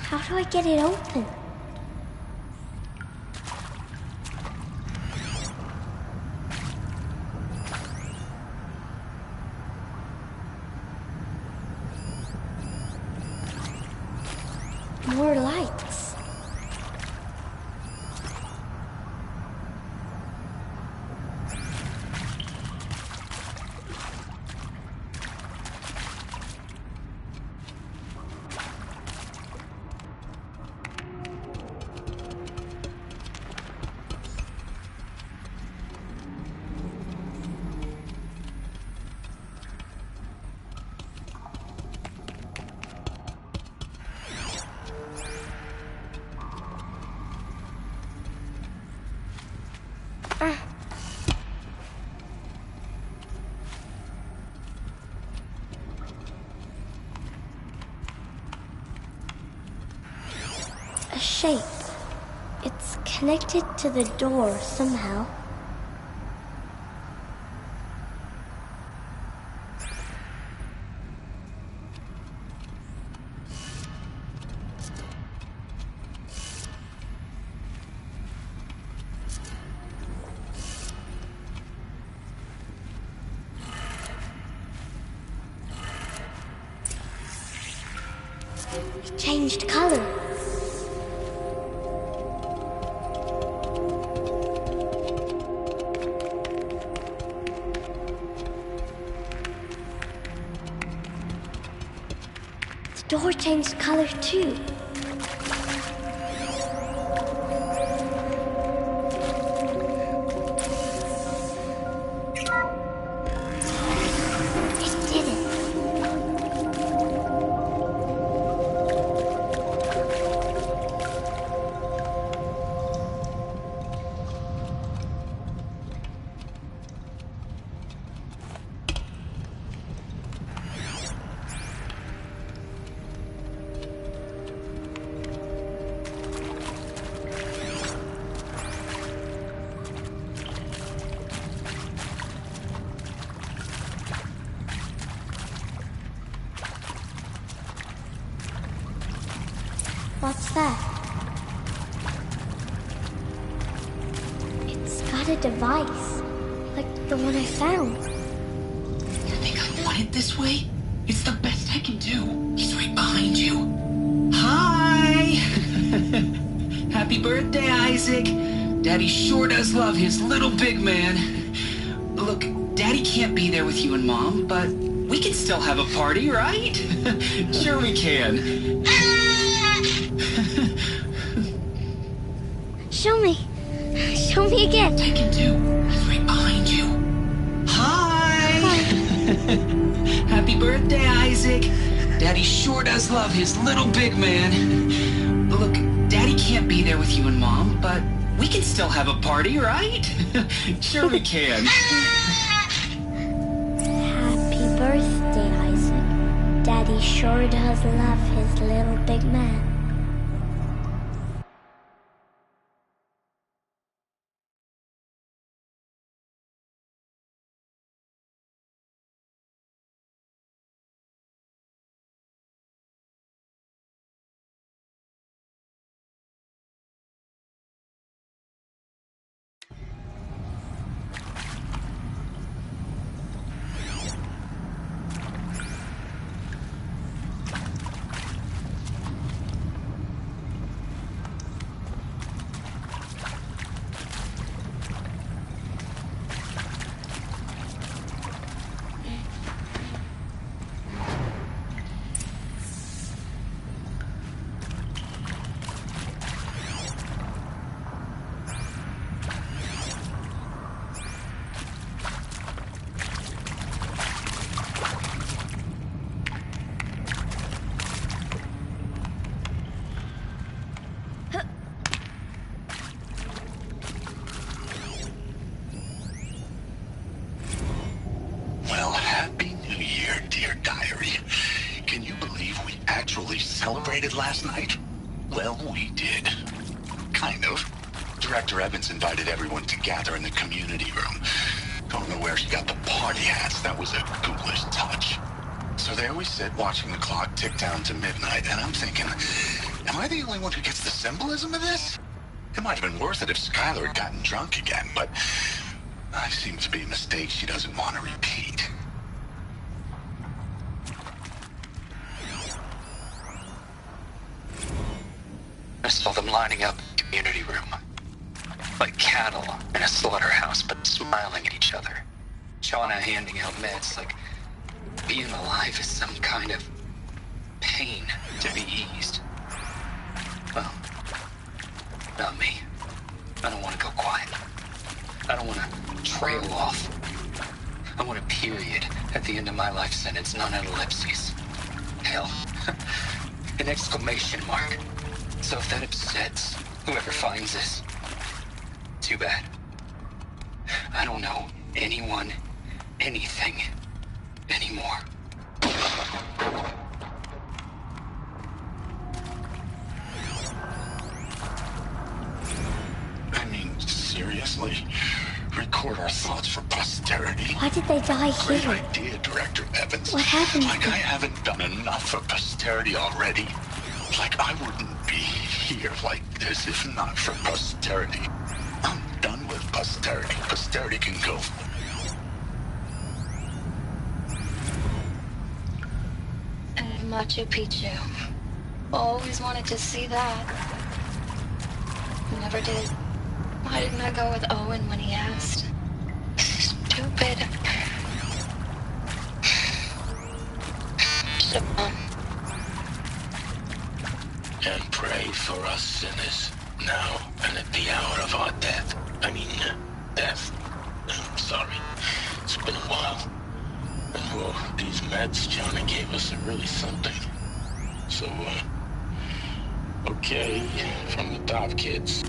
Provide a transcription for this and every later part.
How do I get it open? More lights. A shape. It's connected to the door somehow. It changed color. The door changed color too. It did it. What's that? It's got a device, like the one I found. You think I want it this way? It's the best I can do. He's right behind you. Hi! Happy birthday, Isaac. Daddy sure does love his little big man. Look, Daddy can't be there with you and Mom, but we can still have a party, right? Sure we can. Show me. Show me again. I can do. He's right behind you. Hi! Happy birthday, Isaac. Daddy sure does love his little big man. Look, Daddy can't be there with you and Mom, but we can still have a party, right? Sure we can. Happy birthday, Isaac. Daddy sure does love his little big man. Celebrated last night? Well, we did. Kind of. Director Evans invited everyone to gather in the community room. Don't know where she got the party hats. That was a ghoulish touch. So there we sit, watching the clock tick down to midnight, and I'm thinking, Am I the only one who gets the symbolism of this? It might have been worth it if Skylar had gotten drunk again, but I seem to be a mistake she doesn't want to repeat. I saw them lining up in the community room. Like cattle in a slaughterhouse, but smiling at each other. Shauna handing out meds like being alive is some kind of pain to be eased. Well, not me. I don't want to go quiet. I don't want to trail off. I want a period at the end of my life sentence, not an ellipses. Hell, an exclamation mark. So if that upsets whoever finds this, too bad. I don't know anyone, anything, anymore. I mean, seriously? Record our thoughts for posterity? Why did they die Great here? idea, Director Evans. What happened? Like I haven't done enough for posterity already. Like I wouldn't be here like this if not for posterity. I'm done with posterity. Posterity can go. And Machu Picchu. Always wanted to see that. Never did. Why didn't I go with Owen when he asked? Stupid. So, And pray for us sinners, now and at the hour of our death. Death. I'm sorry. It's been a while. And well, these meds Johnny gave us are really something. So, okay, from the top, kids.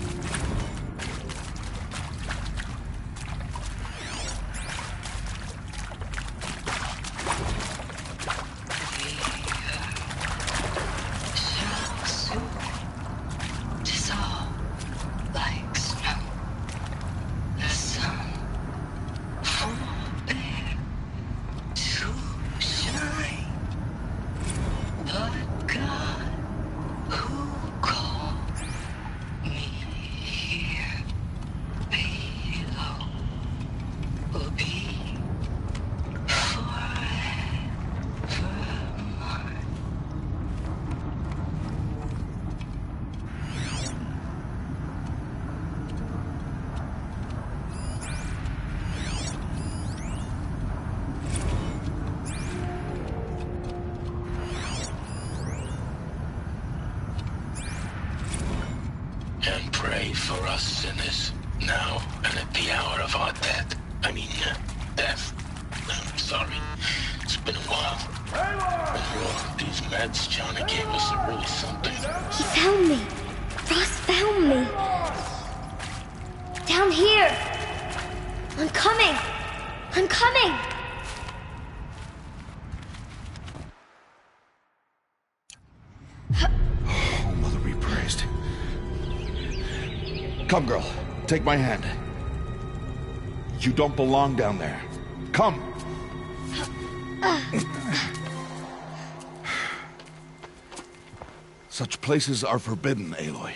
And pray for us sinners, now and at the hour of our death. Death. I'm sorry. It's been a while. And well, these meds Johnny gave us are really something. He found me. Ross found me. Down here. I'm coming. I'm coming. Oh, Mother be praised. Come, girl. Take my hand. You don't belong down there. Come. Such places are forbidden, Aloy.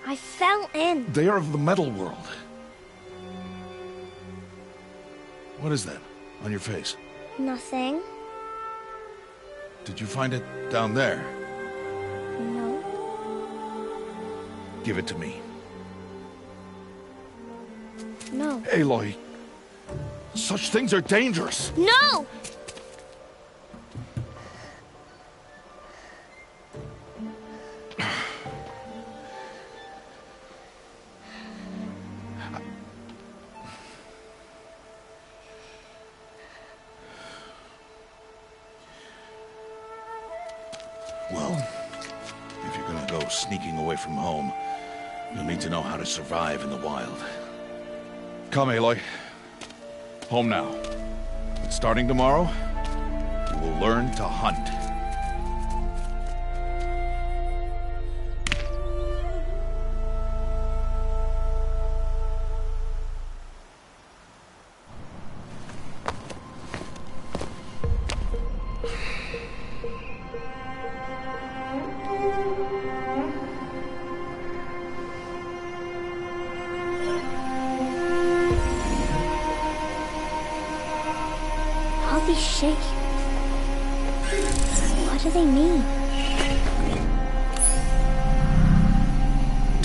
I fell in. They are of the metal world. What is that on your face? Nothing. Did you find it down there? No. Give it to me. No. Aloy, such things are dangerous. No! Well, if you're gonna go sneaking away from home, you'll need to know how to survive in the wild. Come, Aloy. Home now. But starting tomorrow, you will learn to hunt.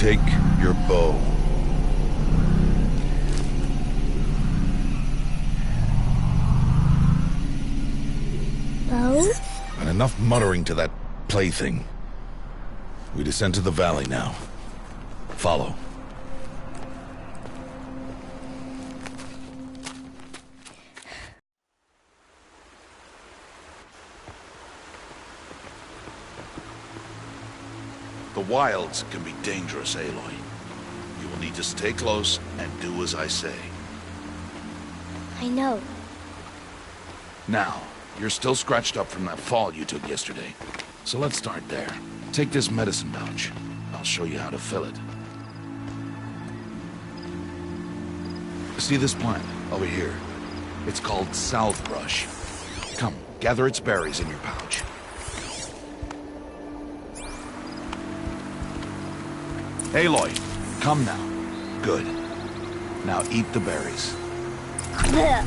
Take your bow. Bow? And enough muttering to that plaything. We descend to the valley now. Follow. The wilds can be dangerous, Aloy. You will need to stay close and do as I say. I know. Now, you're still scratched up from that fall you took yesterday. So let's start there. Take this medicine pouch. I'll show you how to fill it. See this plant over here? It's called salvebrush. Come, gather its berries in your pouch. Aloy, come now. Good. Now eat the berries. Blech.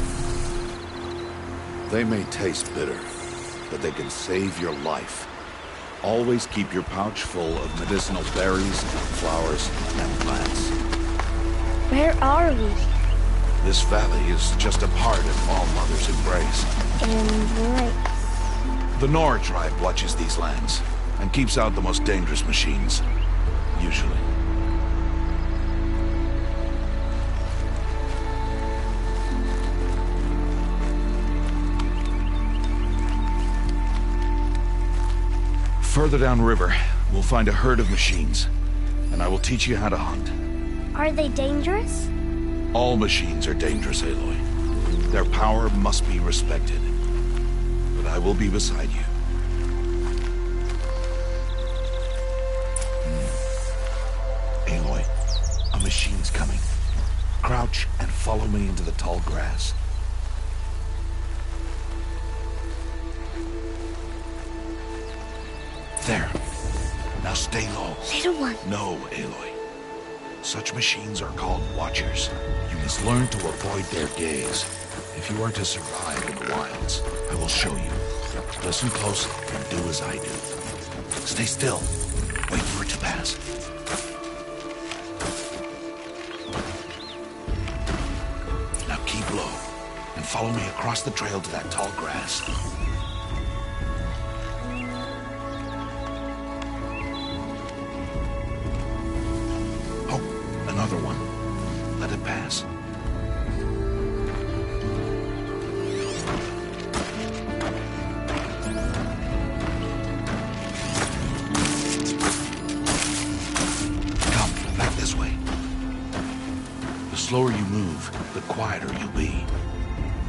They may taste bitter, but they can save your life. Always keep your pouch full of medicinal berries, flowers, and plants. Where are we? This valley is just a part of All Mother's embrace. Embrace. The Nora tribe watches these lands and keeps out the most dangerous machines. Usually. Further downriver, we'll find a herd of machines, and I will teach you how to hunt. Are they dangerous? All machines are dangerous, Aloy. Their power must be respected. But I will be beside you. Aloy, a machine's coming. Crouch and follow me into the tall grass. There. Now stay low. Little one. No, Aloy. Such machines are called Watchers. You must learn to avoid their gaze. If you are to survive in the wilds, I will show you. Listen close and do as I do. Stay still. Wait for it to pass. Now keep low and follow me across the trail to that tall grass. Another one. Let it pass. Come, back this way. The slower you move, the quieter you'll be.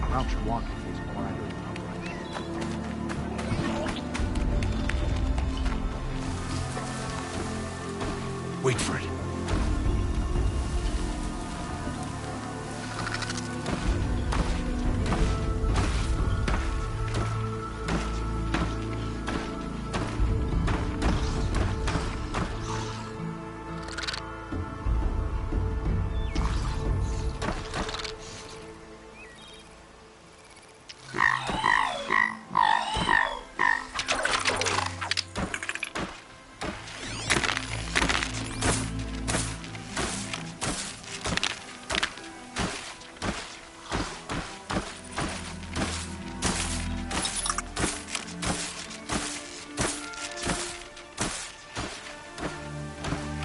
Crouch walking is quieter than upright. Wait for it.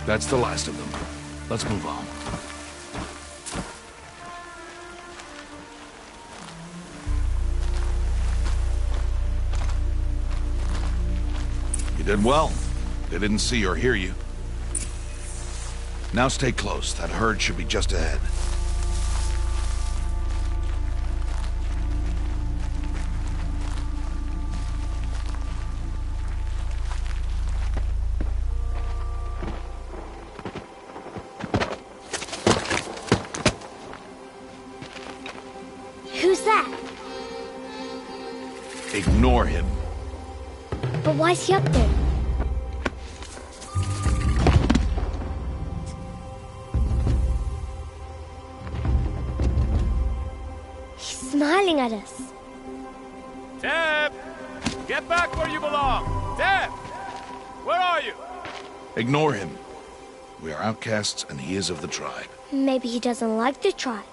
That's the last of them. Let's move on. You did well. They didn't see or hear you. Now stay close. That herd should be just ahead. Who's that? Ignore him. But why's he up there? He's smiling at us. Teb! Get back where you belong! Teb! Where are you? Ignore him. We are outcasts, and he is of the tribe. Maybe he doesn't like the tribe.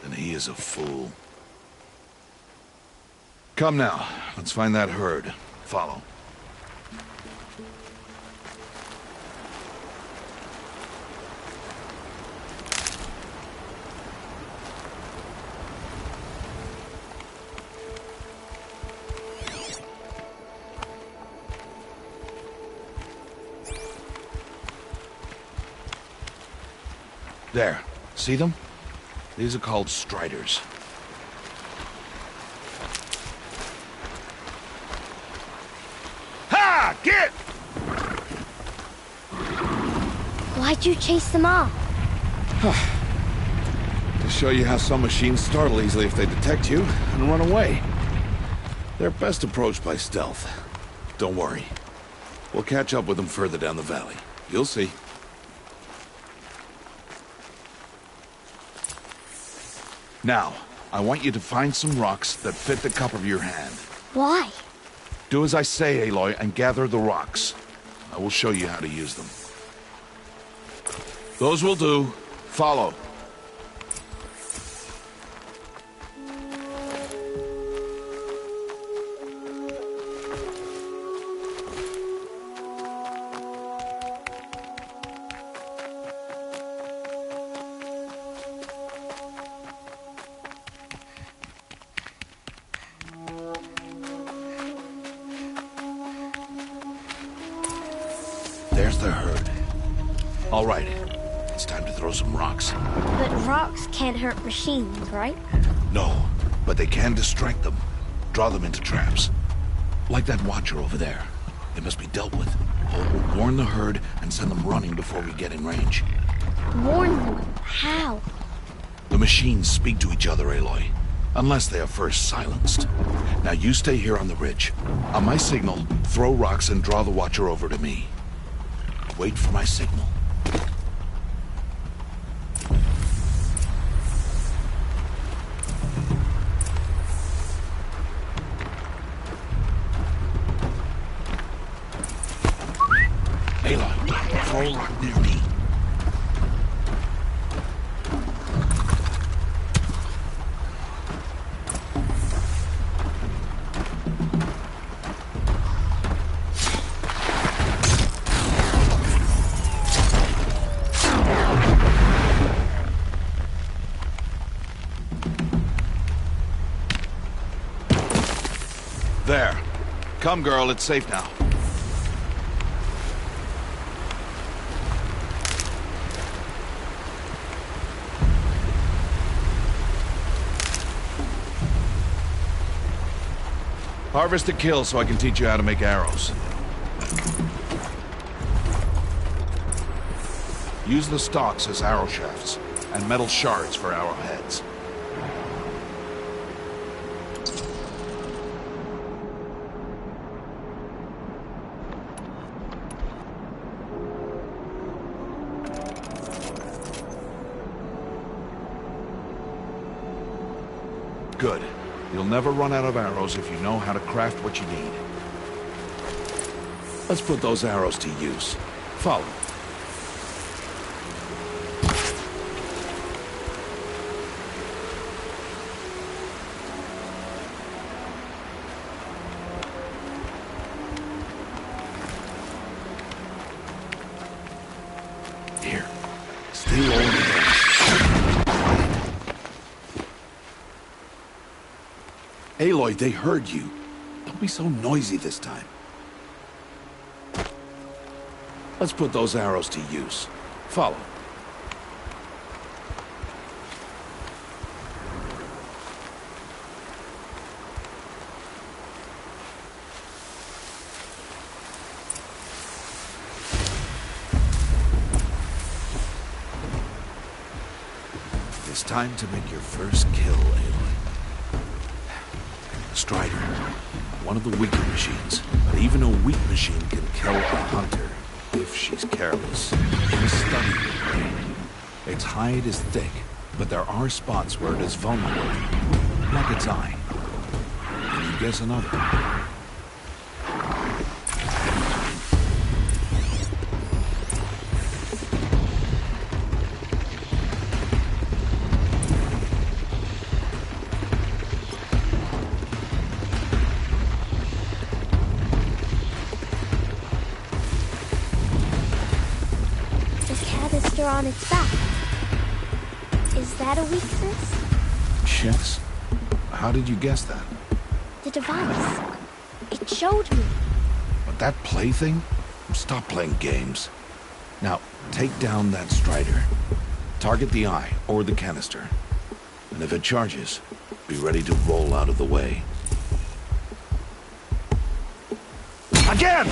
Then he is a fool. Come now, let's find that herd. Follow. There. See them? These are called striders. Ha! Get! Why'd you chase them off? To show you how some machines startle easily if they detect you and run away. They're best approached by stealth. Don't worry. We'll catch up with them further down the valley. You'll see. Now, I want you to find some rocks that fit the cup of your hand. Why? Do as I say, Aloy, and gather the rocks. I will show you how to use them. Those will do. Follow. There's the herd. All right, it's time to throw some rocks. But rocks can't hurt machines, right? No, but they can distract them. Draw them into traps. Like that watcher over there. They must be dealt with. We'll warn the herd and send them running before we get in range. Warn them? How? The machines speak to each other, Aloy. Unless they are first silenced. Now you stay here on the ridge. On my signal, throw rocks and draw the watcher over to me. Wait for my signal. Aloy, throw a rock near me. There. Come, girl, it's safe now. Harvest a kill so I can teach you how to make arrows. Use the stalks as arrow shafts, and metal shards for arrowheads. Good. You'll never run out of arrows if you know how to craft what you need. Let's put those arrows to use. Follow. Here. Stay low in the grass. Aloy, they heard you. Don't be so noisy this time. Let's put those arrows to use. Follow. It's time to make your first kill, Aloy. Strider, one of the weaker machines, but even a weak machine can kill a hunter if she's careless. Just study it. Its hide is thick, but there are spots where it is vulnerable, like its eye. Can you guess another? Strider on its back. Is that a weakness? Yes. How did you guess that? The device. It showed me. But that plaything? Stop playing games. Now, take down that Strider. Target the eye or the canister. And if it charges, be ready to roll out of the way. Again!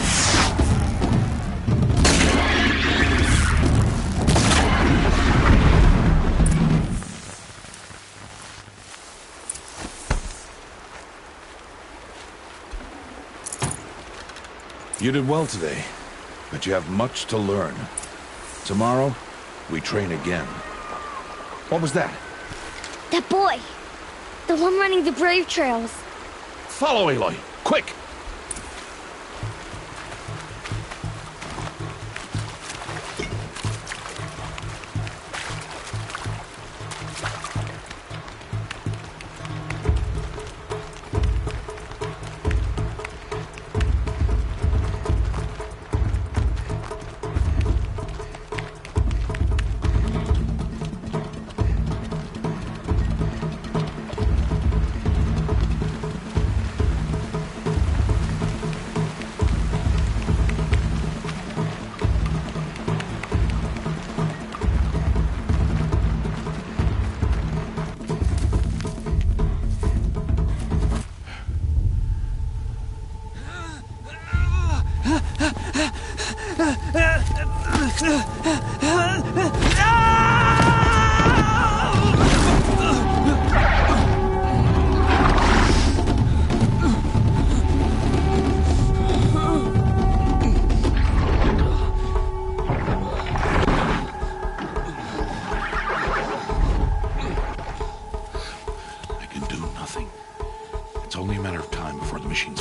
You did well today, but you have much to learn. Tomorrow, we train again. What was that? That boy! The one running the brave trails. Follow Aloy, quick!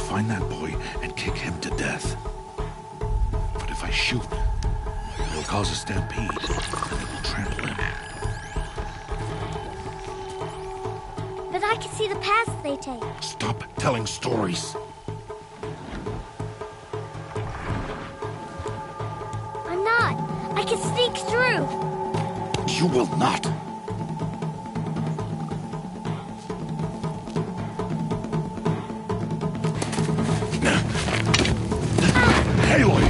Find that boy and kick him to death. But if I shoot, it'll cause a stampede, and it will trample him. But I can see the paths they take. Stop telling stories. I'm not. I can sneak through. You will not. Aloy!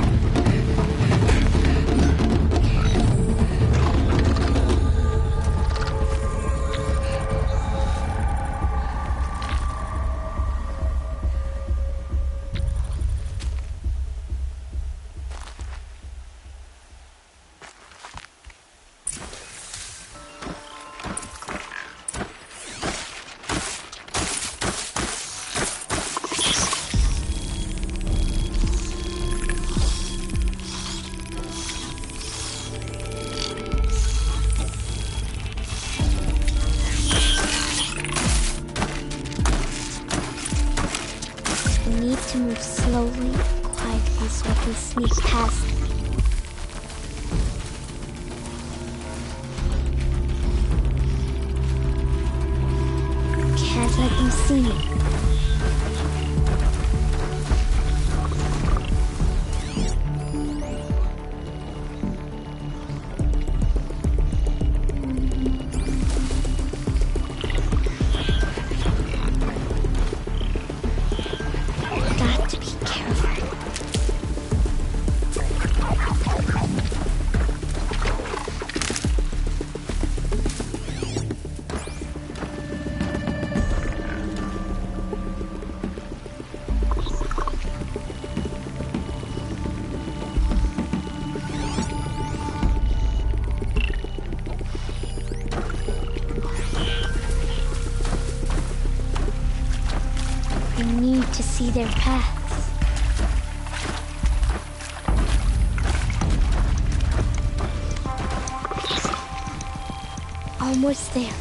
To move slowly, quietly, so I can sneak past them. Can't let them see me. I need to see their paths. Almost there.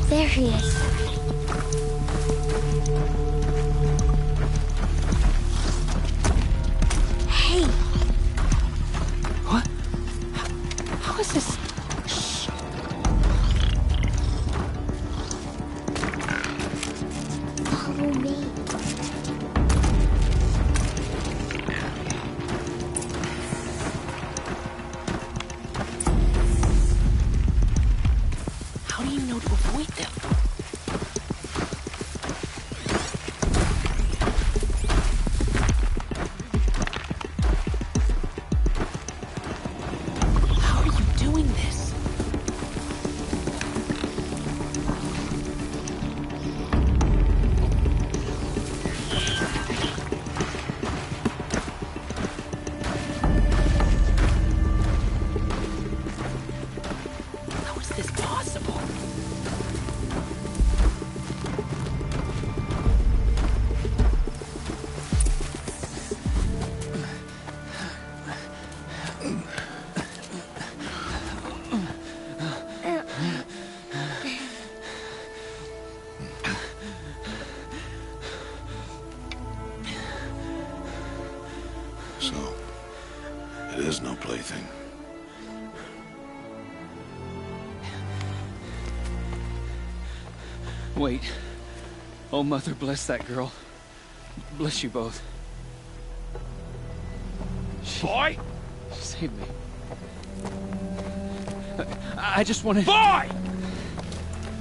There he is. me. How do you know to avoid them? How are you doing this? How is this possible? So, it is no plaything. Wait. Oh, Mother, bless that girl. Bless you both. Boy! She saved me. I just wanted... Boy!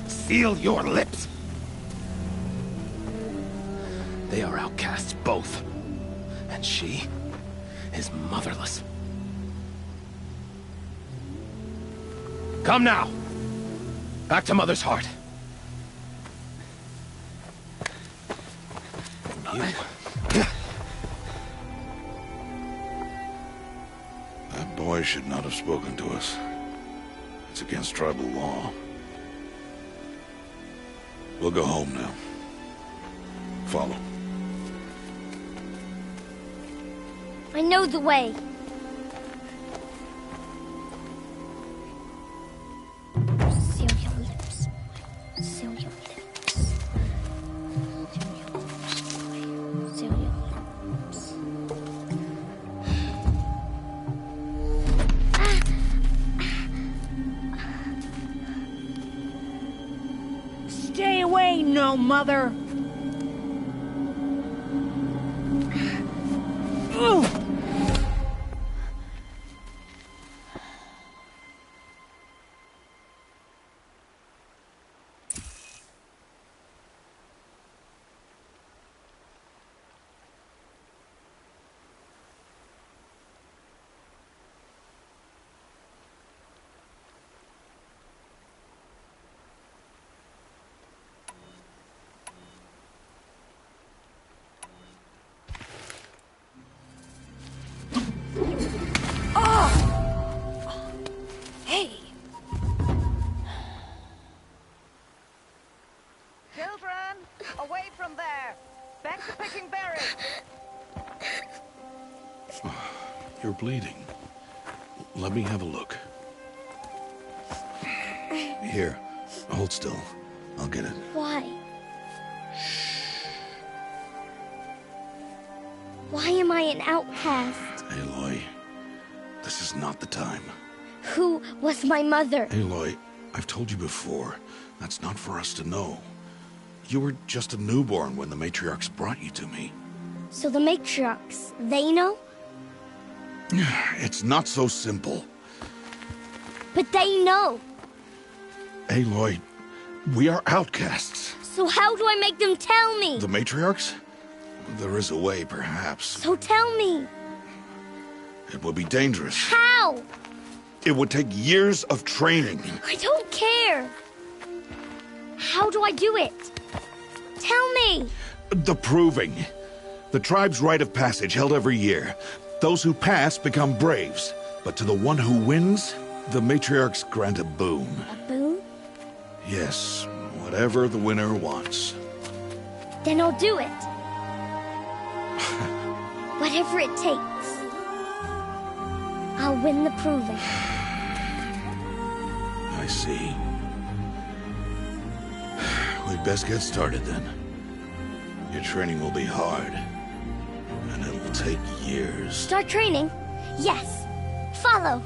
Seal your lips! They are outcasts, both. And she is motherless. Come now! Back to Mother's heart. That boy should not have spoken to us. It's against tribal law. We'll go home now. Follow. I know the way. Seal your lips. Seal your lips. Seal your lips, boy. Seal your lips. Stay away, no mother! Hey! Children, away from there! Back to picking berries! You're bleeding. Let me have a look. Here, hold still. I'll get it. Why? Why am I an outcast? Aloy, this is not the time. Who was my mother? Aloy, I've told you before, that's not for us to know. You were just a newborn when the matriarchs brought you to me. So the matriarchs, they know? It's not so simple. But they know. Aloy, we are outcasts. So how do I make them tell me? The matriarchs? There is a way, perhaps. So tell me. It would be dangerous. How? It would take years of training. I don't care. How do I do it? Tell me. The proving. The tribe's rite of passage held every year. Those who pass become braves. But to the one who wins, the matriarchs grant a boon. A boon? Yes, whatever the winner wants. Then I'll do it. Whatever it takes. I'll win the proving. I see. We'd best get started then. Your training will be hard. And it'll take years. Start training? Yes. Follow.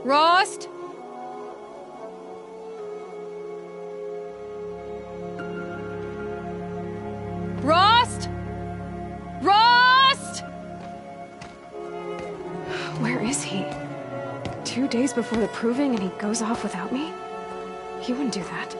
Rost? Rost? Rost? Where is he? 2 days before the proving and he goes off without me? He wouldn't do that.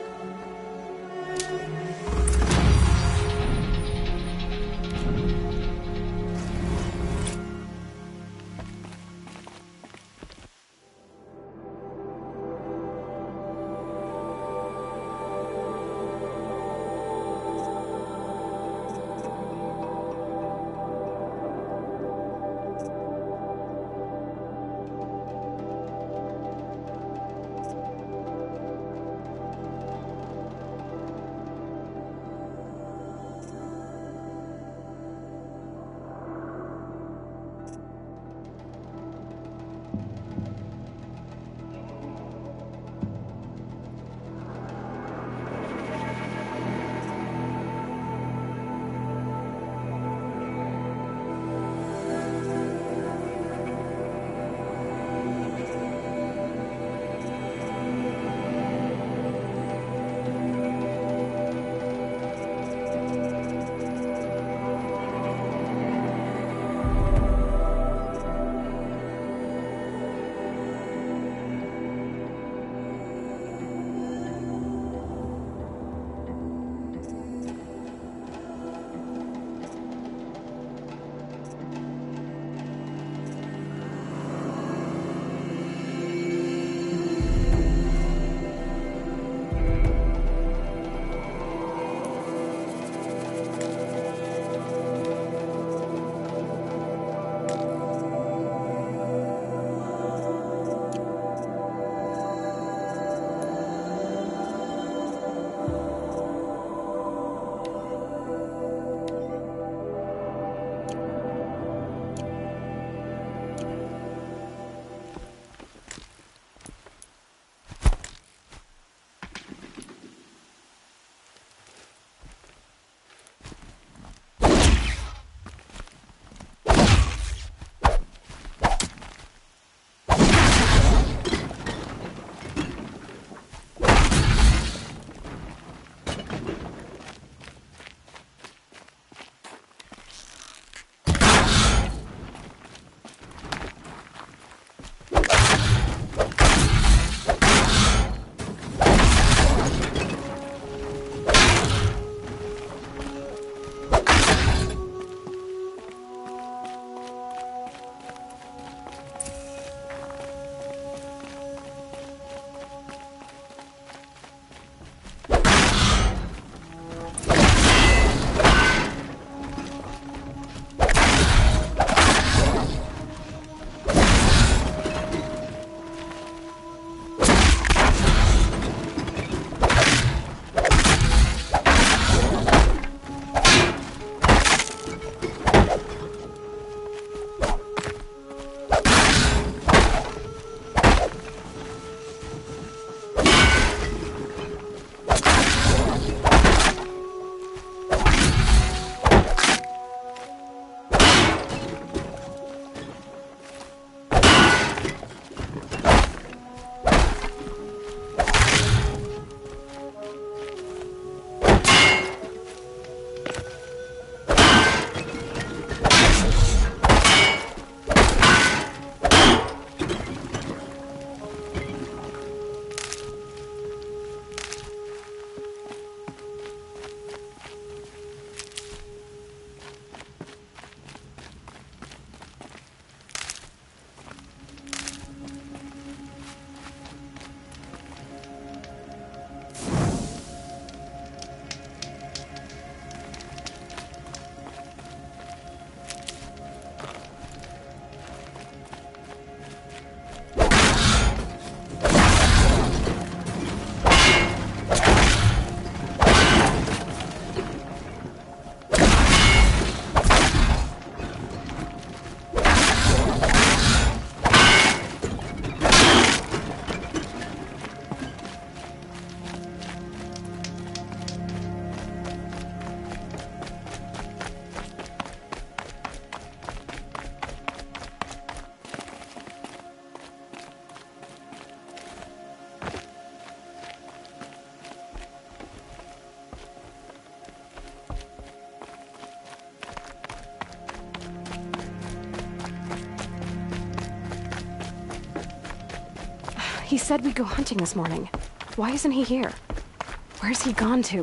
He said we'd go hunting this morning. Why isn't he here? Where's he gone to?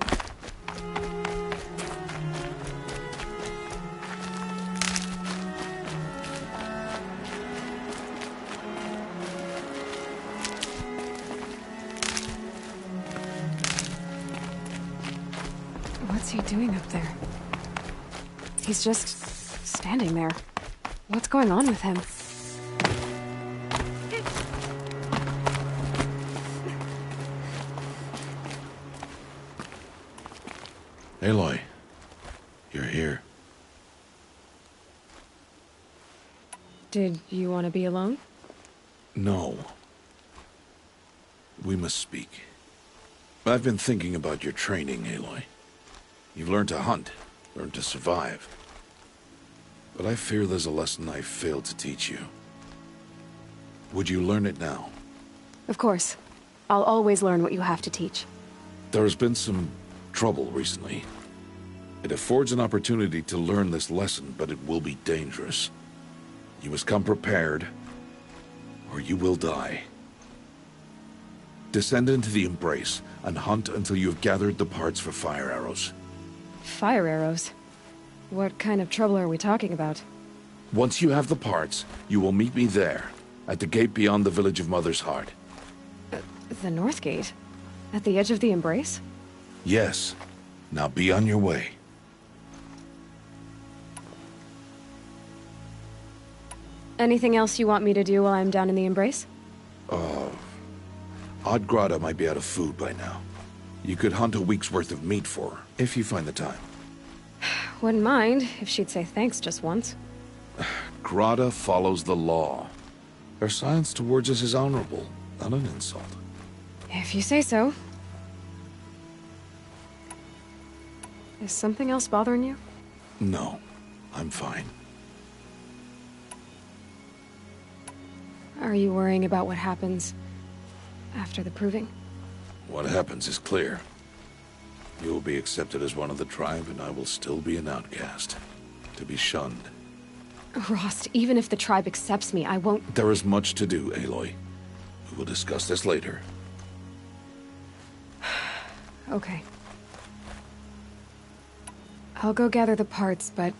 What's he doing up there? He's just standing there. What's going on with him? Aloy, you're here. Did you want to be alone? No. We must speak. I've been thinking about your training, Aloy. You've learned to hunt, learned to survive. But I fear there's a lesson I failed to teach you. Would you learn it now? Of course. I'll always learn what you have to teach. There has been some trouble recently. It affords an opportunity to learn this lesson, but it will be dangerous. You must come prepared, or you will die. Descend into the Embrace and hunt until you have gathered the parts for fire arrows. Fire arrows? What kind of trouble are we talking about? Once you have the parts, you will meet me there, at the gate beyond the village of Mother's Heart. The North Gate? At the edge of the Embrace? Yes. Now be on your way. Anything else you want me to do while I'm down in the Embrace? Odgrada might be out of food by now. You could hunt a week's worth of meat for her, if you find the time. Wouldn't mind if she'd say thanks just once. Grada follows the law. Her silence towards us is honorable, not an insult. If you say so. Is something else bothering you? No, I'm fine. Are you worrying about what happens after the proving? What happens is clear. You will be accepted as one of the tribe, and I will still be an outcast. To be shunned. Rost, even if the tribe accepts me, I won't— There is much to do, Aloy. We will discuss this later. Okay. I'll go gather the parts, but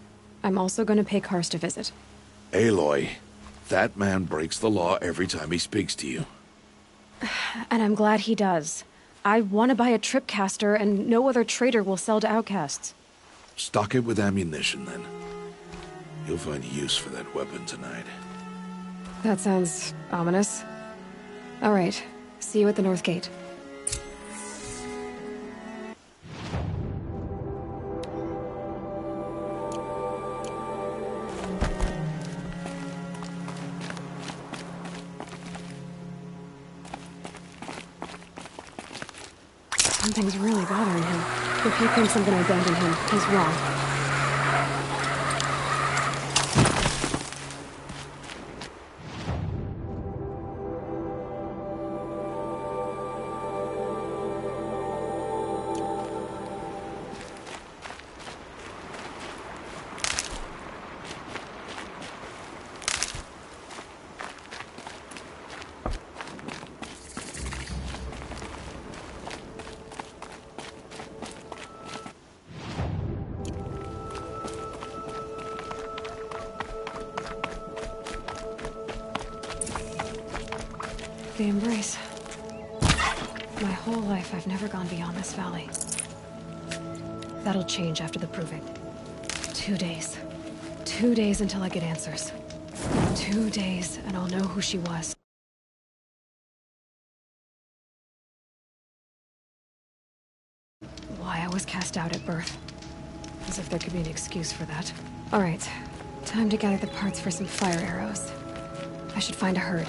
I'm also going to pay Karst a visit. Aloy, that man breaks the law every time he speaks to you. And I'm glad he does. I want to buy a tripcaster, and no other trader will sell to outcasts. Stock it with ammunition, then. You'll find use for that weapon tonight. That sounds ominous. All right. See you at the North Gate. Something's really bothering him. If he thinks I'm gonna abandon him, he's wrong. The Embrace. My whole life, I've never gone beyond this valley. That'll change after the proving. 2 days. 2 days until I get answers. 2 days, and I'll know who she was. Why I was cast out at birth. As if there could be an excuse for that. All right. Time to gather the parts for some fire arrows. I should find a herd.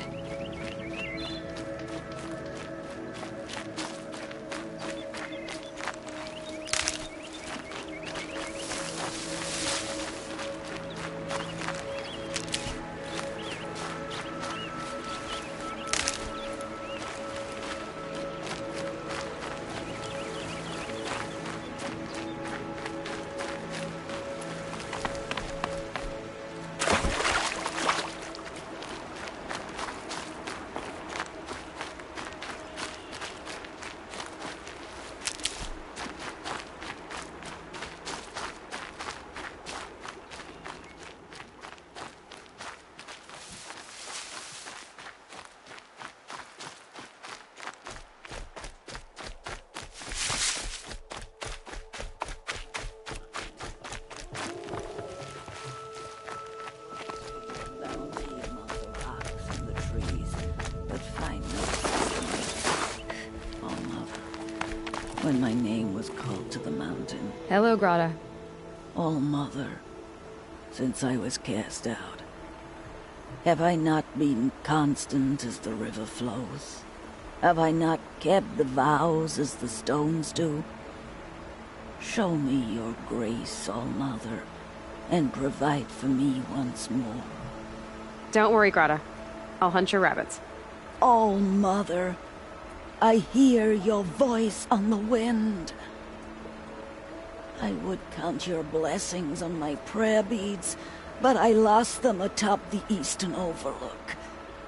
when my name was called to the mountain. Hello, Grata. All-Mother, since I was cast out, have I not been constant as the river flows? Have I not kept the vows as the stones do? Show me your grace, All-Mother, and provide for me once more. Don't worry, Grata. I'll hunt your rabbits. All-Mother, I hear your voice on the wind. I would count your blessings on my prayer beads, but I lost them atop the Eastern Overlook.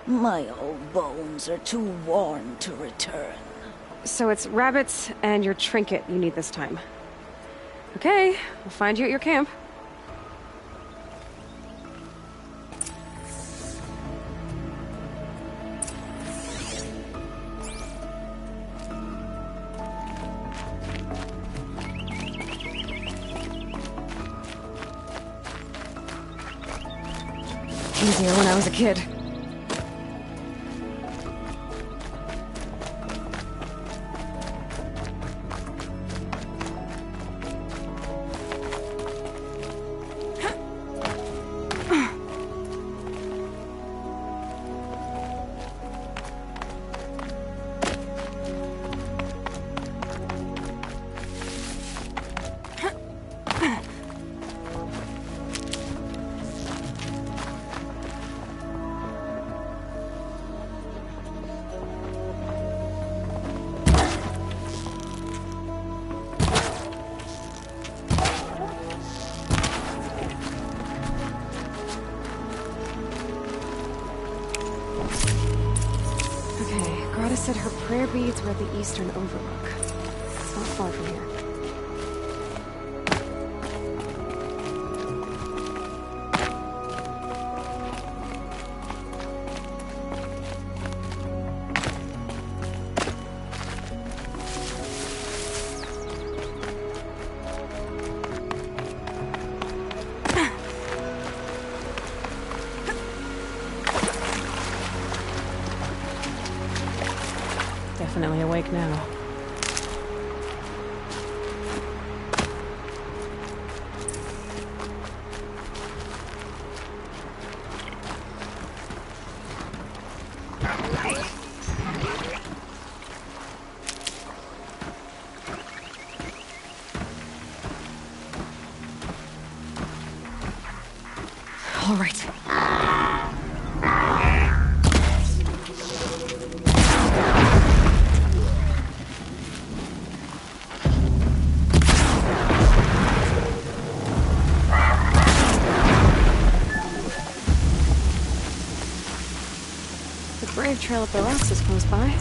My old bones are too worn to return. So it's rabbits and your trinket you need this time. Okay, I'll find you at your camp. Easier when I was a kid. Said her prayer beads were at the Eastern Overlook. It's not far from here. Definitely awake now. All right. Brave trail up the rocks is close by.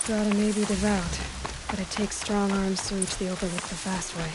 Grata may be devout, but it takes strong arms to reach the Overlook the fast way.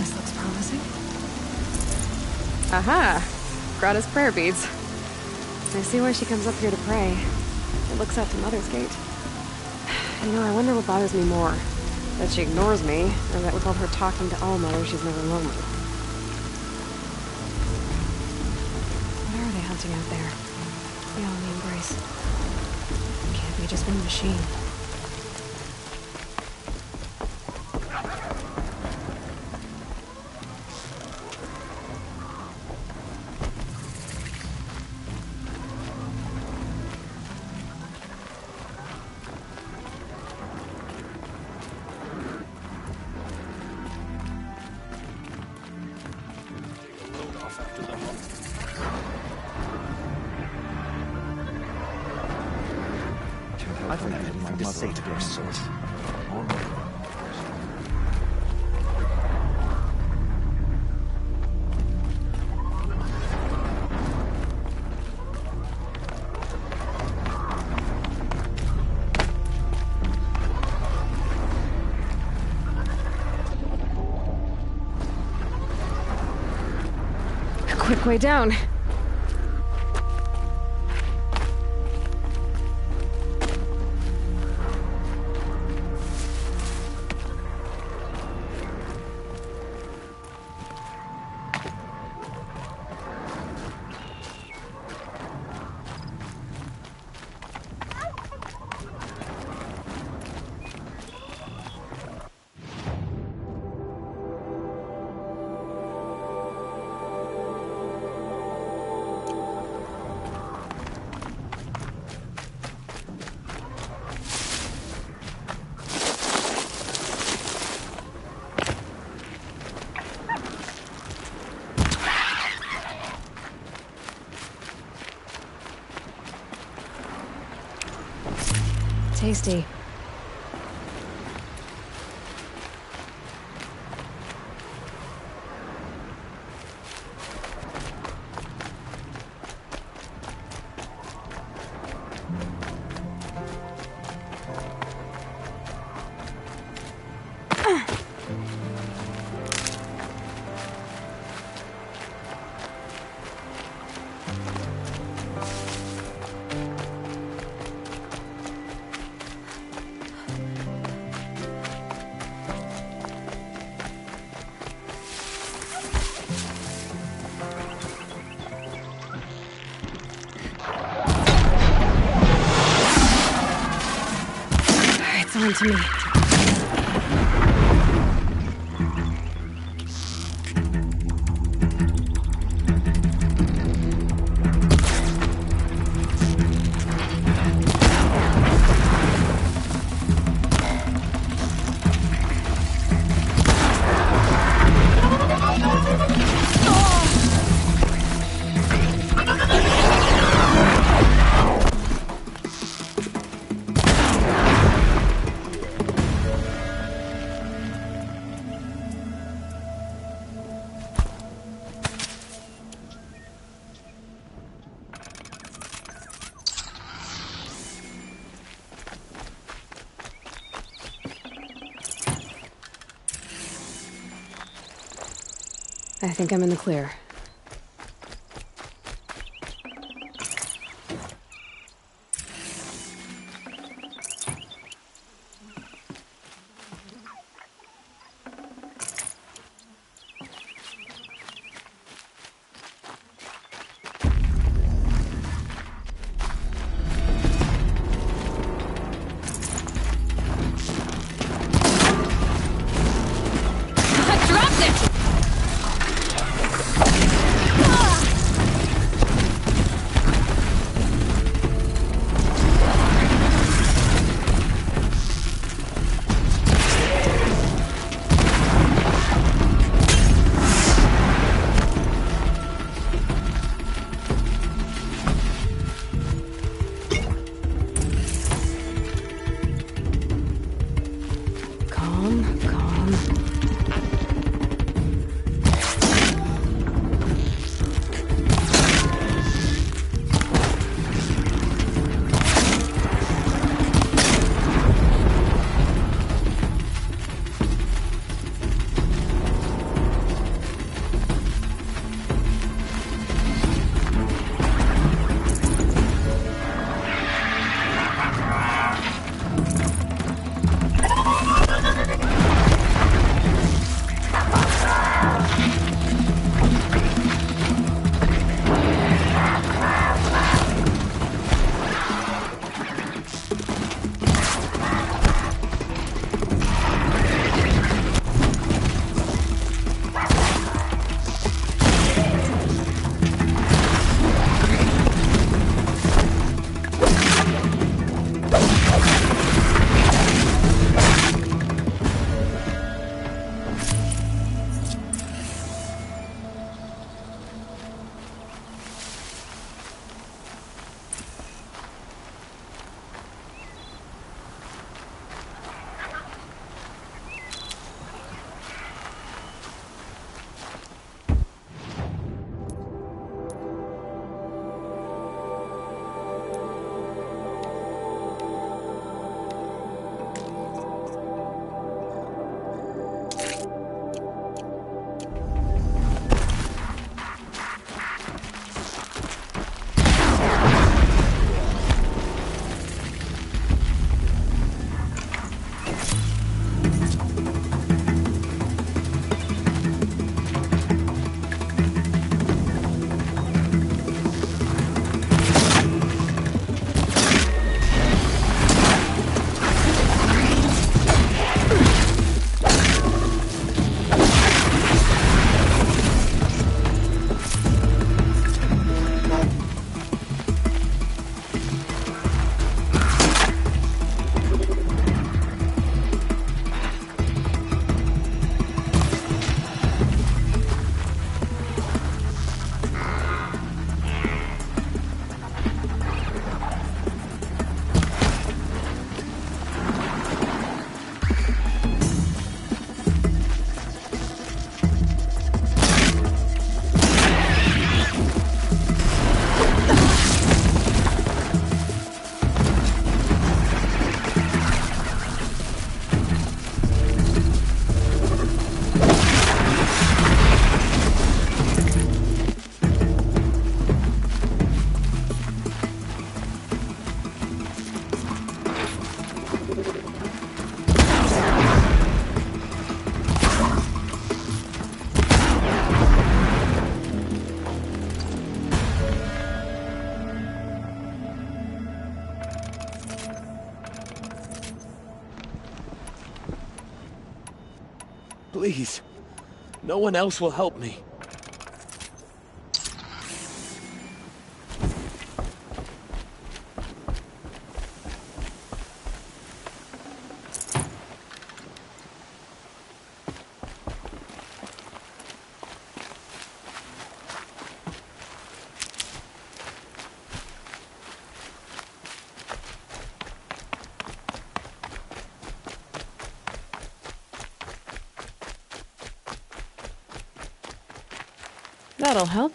This looks promising. Aha! Grata's prayer beads. I see why she comes up here to pray. It looks out to Mother's Gate. You know, I wonder what bothers me more. That she ignores me, or that with all her talking to All-Mother, she's never lonely. What are they hunting out there? Beyond the Embrace. Can't be just one machine. I think I had to say to her source. Quick way down. Tasty. It's on to me. I think I'm in the clear. I dropped it! Please. No one else will help me. That'll help.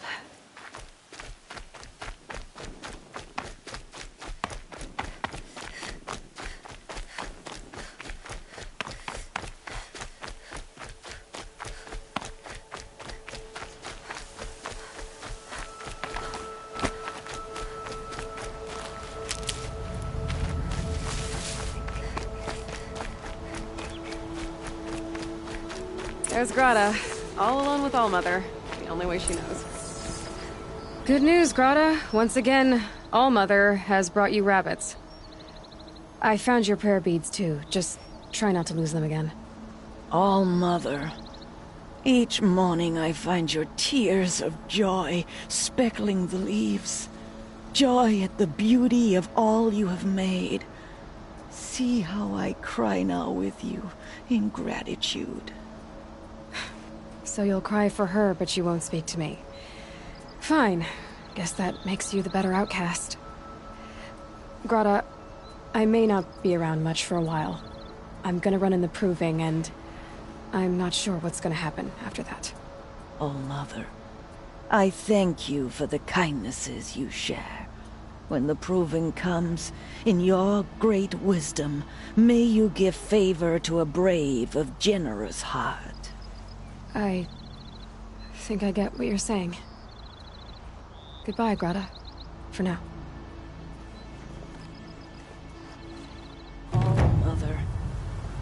There's Grata, all alone with Allmother. The only way she knows. Good news, Grata. Once again, Allmother has brought you rabbits. I found your prayer beads, too. Just try not to lose them again. Allmother. Each morning I find your tears of joy speckling the leaves. Joy at the beauty of all you have made. See how I cry now with you in gratitude. So you'll cry for her, but you won't speak to me. Fine. Guess that makes you the better outcast. Grata, I may not be around much for a while. I'm gonna run in the proving, and I'm not sure what's gonna happen after that. Allmother, I thank you for the kindnesses you share. When the proving comes, in your great wisdom, may you give favor to a brave of generous heart. I think I get what you're saying. Goodbye, Grata. For now. Allmother,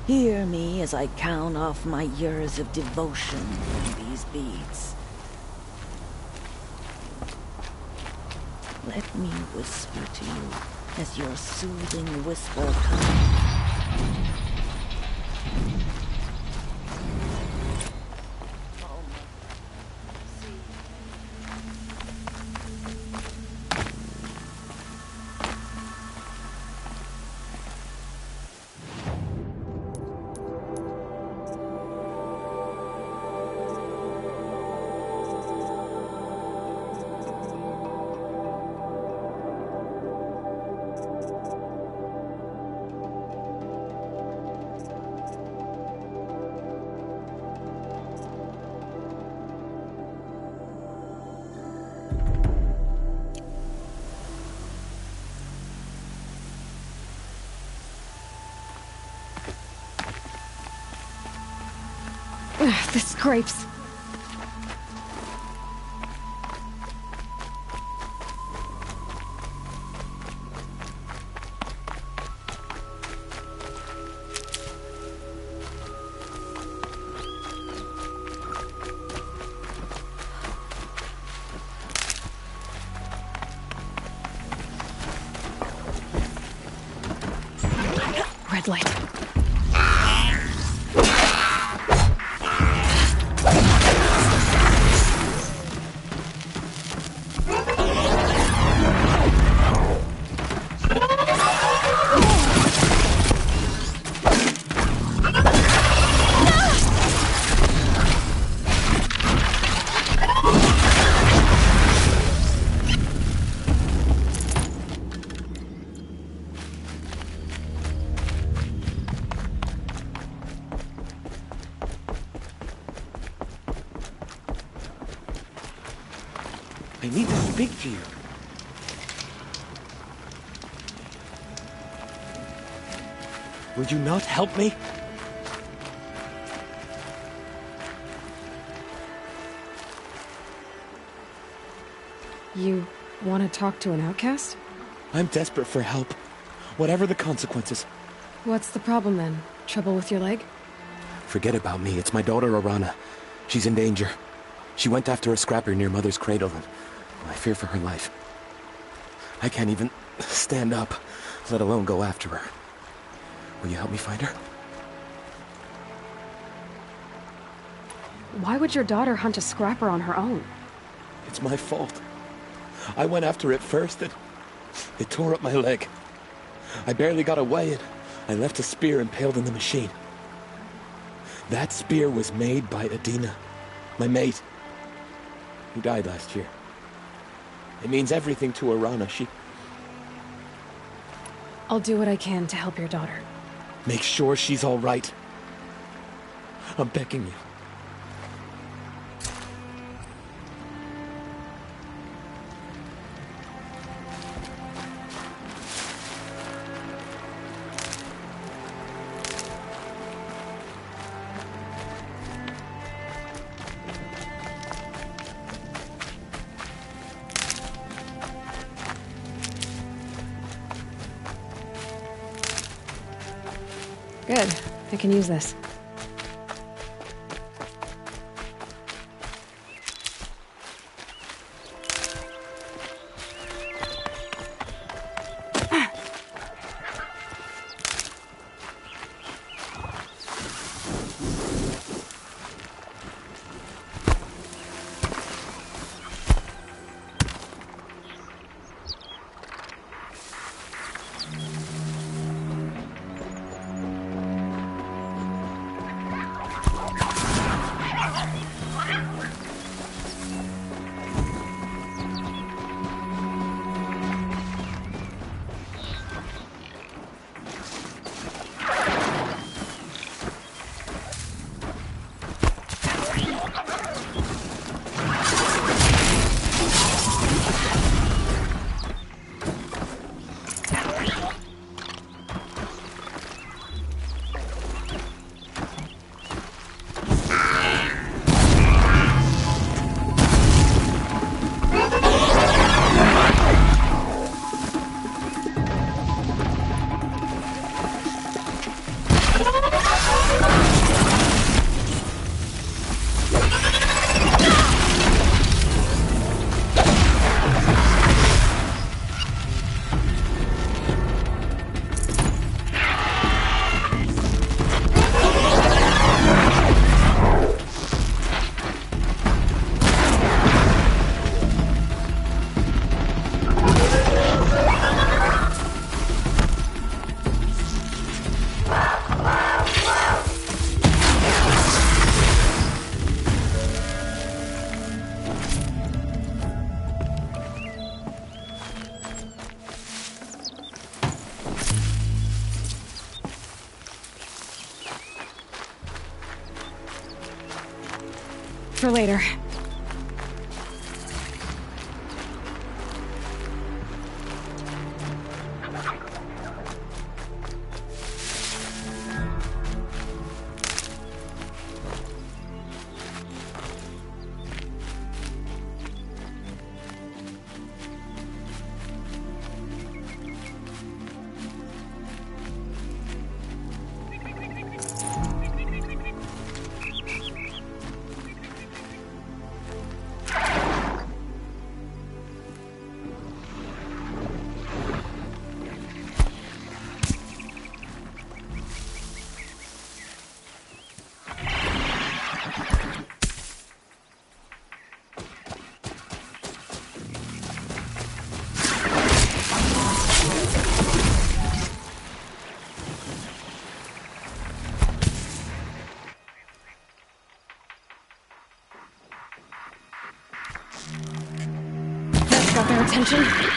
hear me as I count off my years of devotion in these beads. Let me whisper to you as your soothing whisper comes. The scrapes. Red light. I need to speak to you. Would you not help me? You want to talk to an outcast? I'm desperate for help. Whatever the consequences. What's the problem then? Trouble with your leg? Forget about me. It's my daughter, Arana. She's in danger. She went after a scrapper near Mother's cradle, and I fear for her life. I can't even stand up, let alone go after her. Will you help me find her? Why would your daughter hunt a scrapper on her own? It's my fault. I went after it first, and it tore up my leg. I barely got away, and I left a spear impaled in the machine. That spear was made by Adina, my mate, who died last year. It means everything to Arana. I'll do what I can to help your daughter. Make sure she's all right. I'm begging you. Good. I can use this. For later. Got their attention.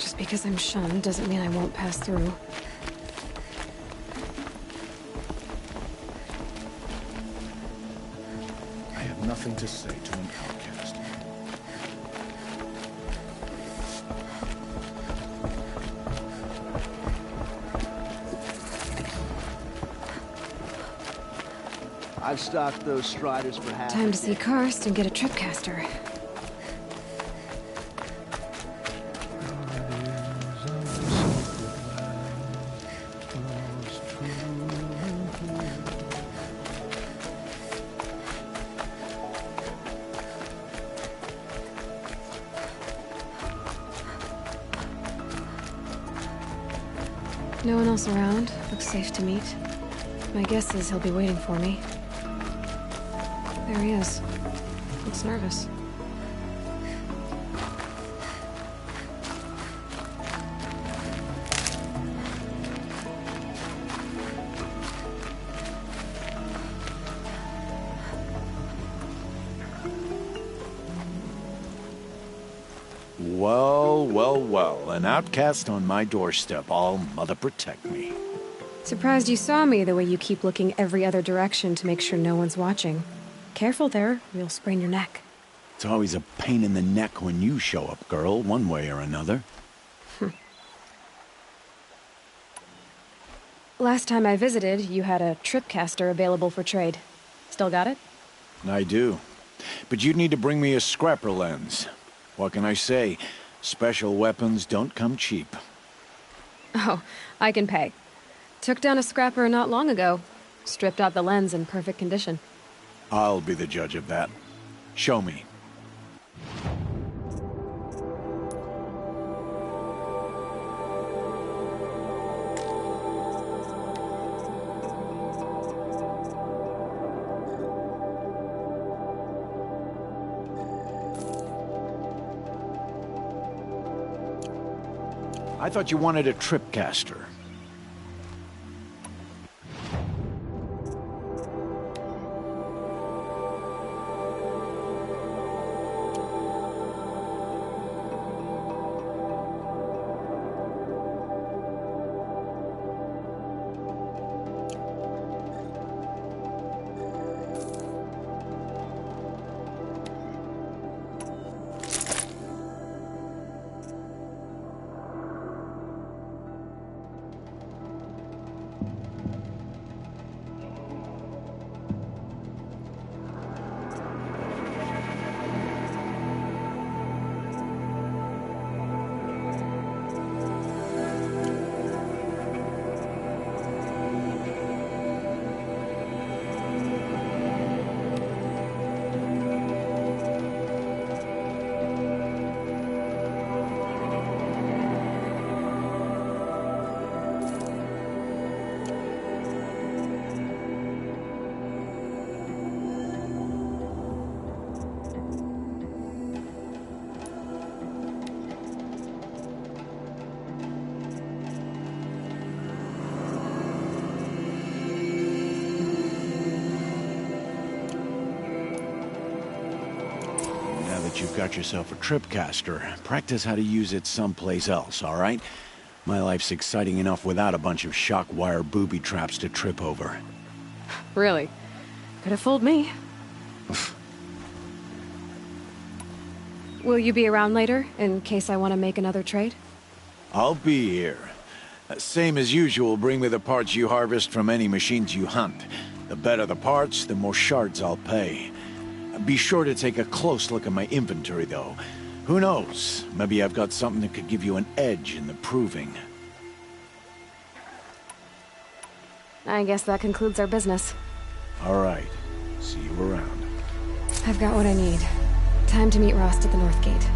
Just because I'm shunned doesn't mean I won't pass through. I have nothing to say to an outcast. I've stocked those Striders for half. Time to see Karst and get a tripcaster. No one else around. Looks safe to meet. My guess is he'll be waiting for me. There he is. Looks nervous. Well, well, well. An outcast on my doorstep. All mother protect me. Surprised you saw me the way you keep looking every other direction to make sure no one's watching. Careful there, you'll sprain your neck. It's always a pain in the neck when you show up, girl, one way or another. Last time I visited, you had a tripcaster available for trade. Still got it? I do. But you'd need to bring me a scrapper lens. What can I say? Special weapons don't come cheap. Oh, I can pay. Took down a scrapper not long ago. Stripped out the lens in perfect condition. I'll be the judge of that. Show me. I thought you wanted a tripcaster. You've got yourself a tripcaster. Practice how to use it someplace else, all right? My life's exciting enough without a bunch of shock wire booby traps to trip over. Really? Could have fooled me. Will you be around later, in case I want to make another trade? I'll be here. Same as usual, bring me the parts you harvest from any machines you hunt. The better the parts, the more shards I'll pay. Be sure to take a close look at my inventory, though. Who knows? Maybe I've got something that could give you an edge in the proving. I guess that concludes our business. All right. See you around. I've got what I need. Time to meet Rost at the North Gate.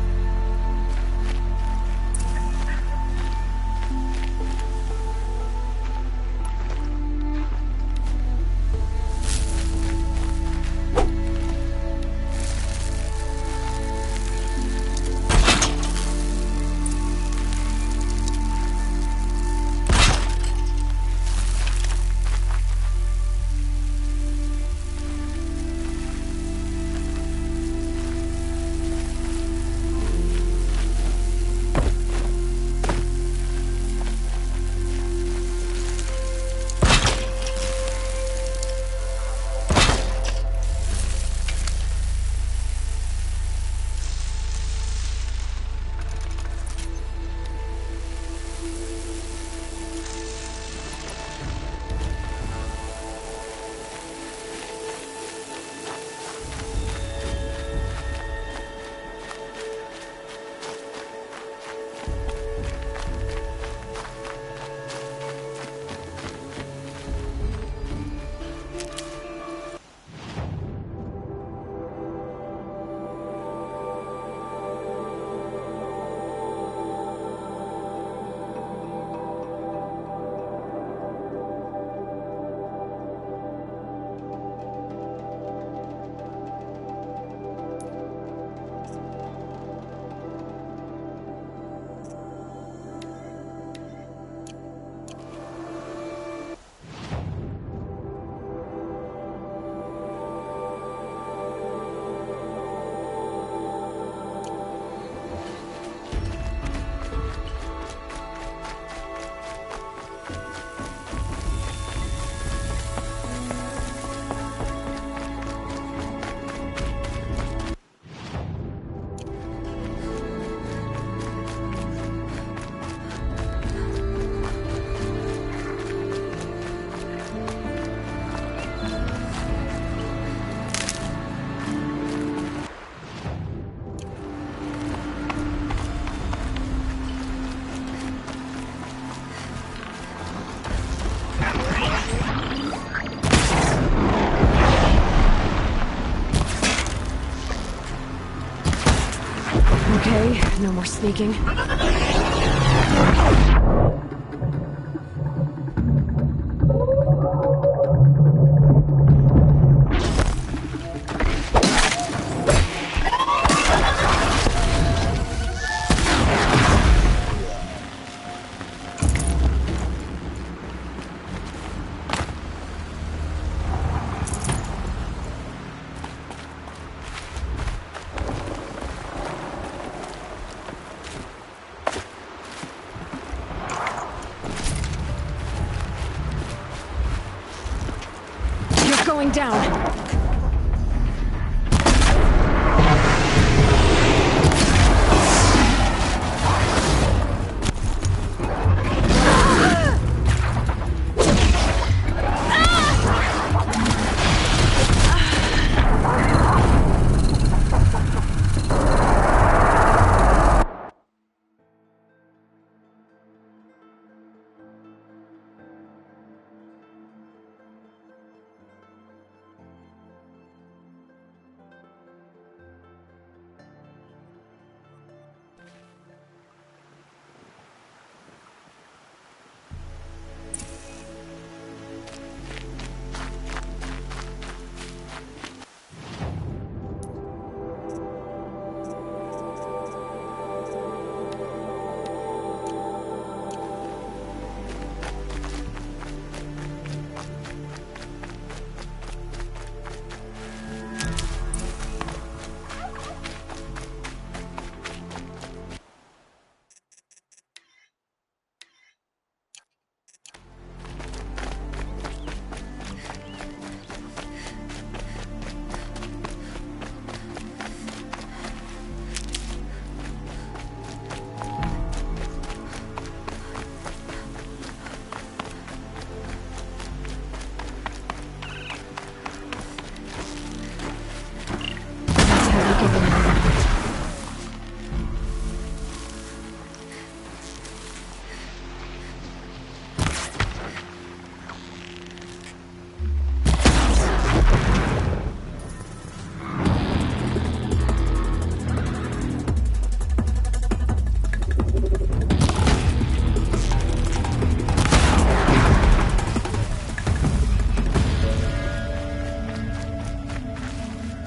more sneaking. Going down.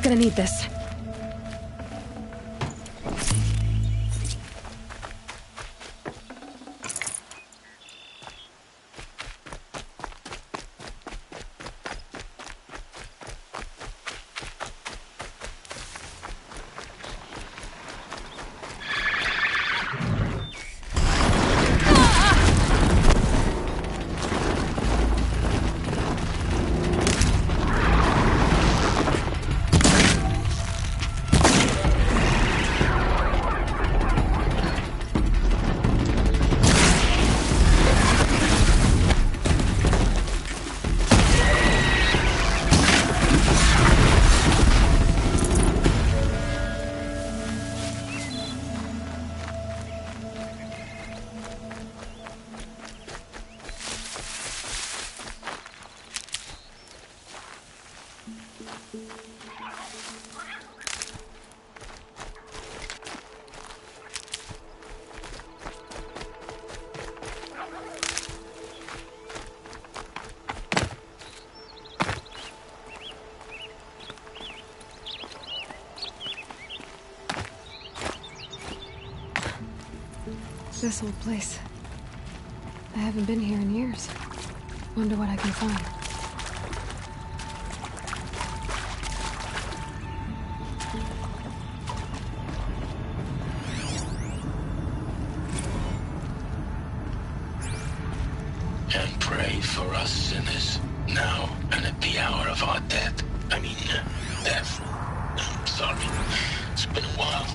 Gonna need this. This old place. I haven't been here in years. Wonder what I can find. And pray for us sinners, now and at the hour of our death. Death. I'm sorry. It's been a while.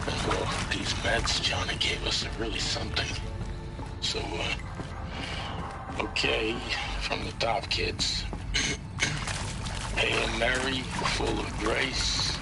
And these meds Johnny gave us are really something. So, okay, from the top, kids. Hail Mary, full of grace.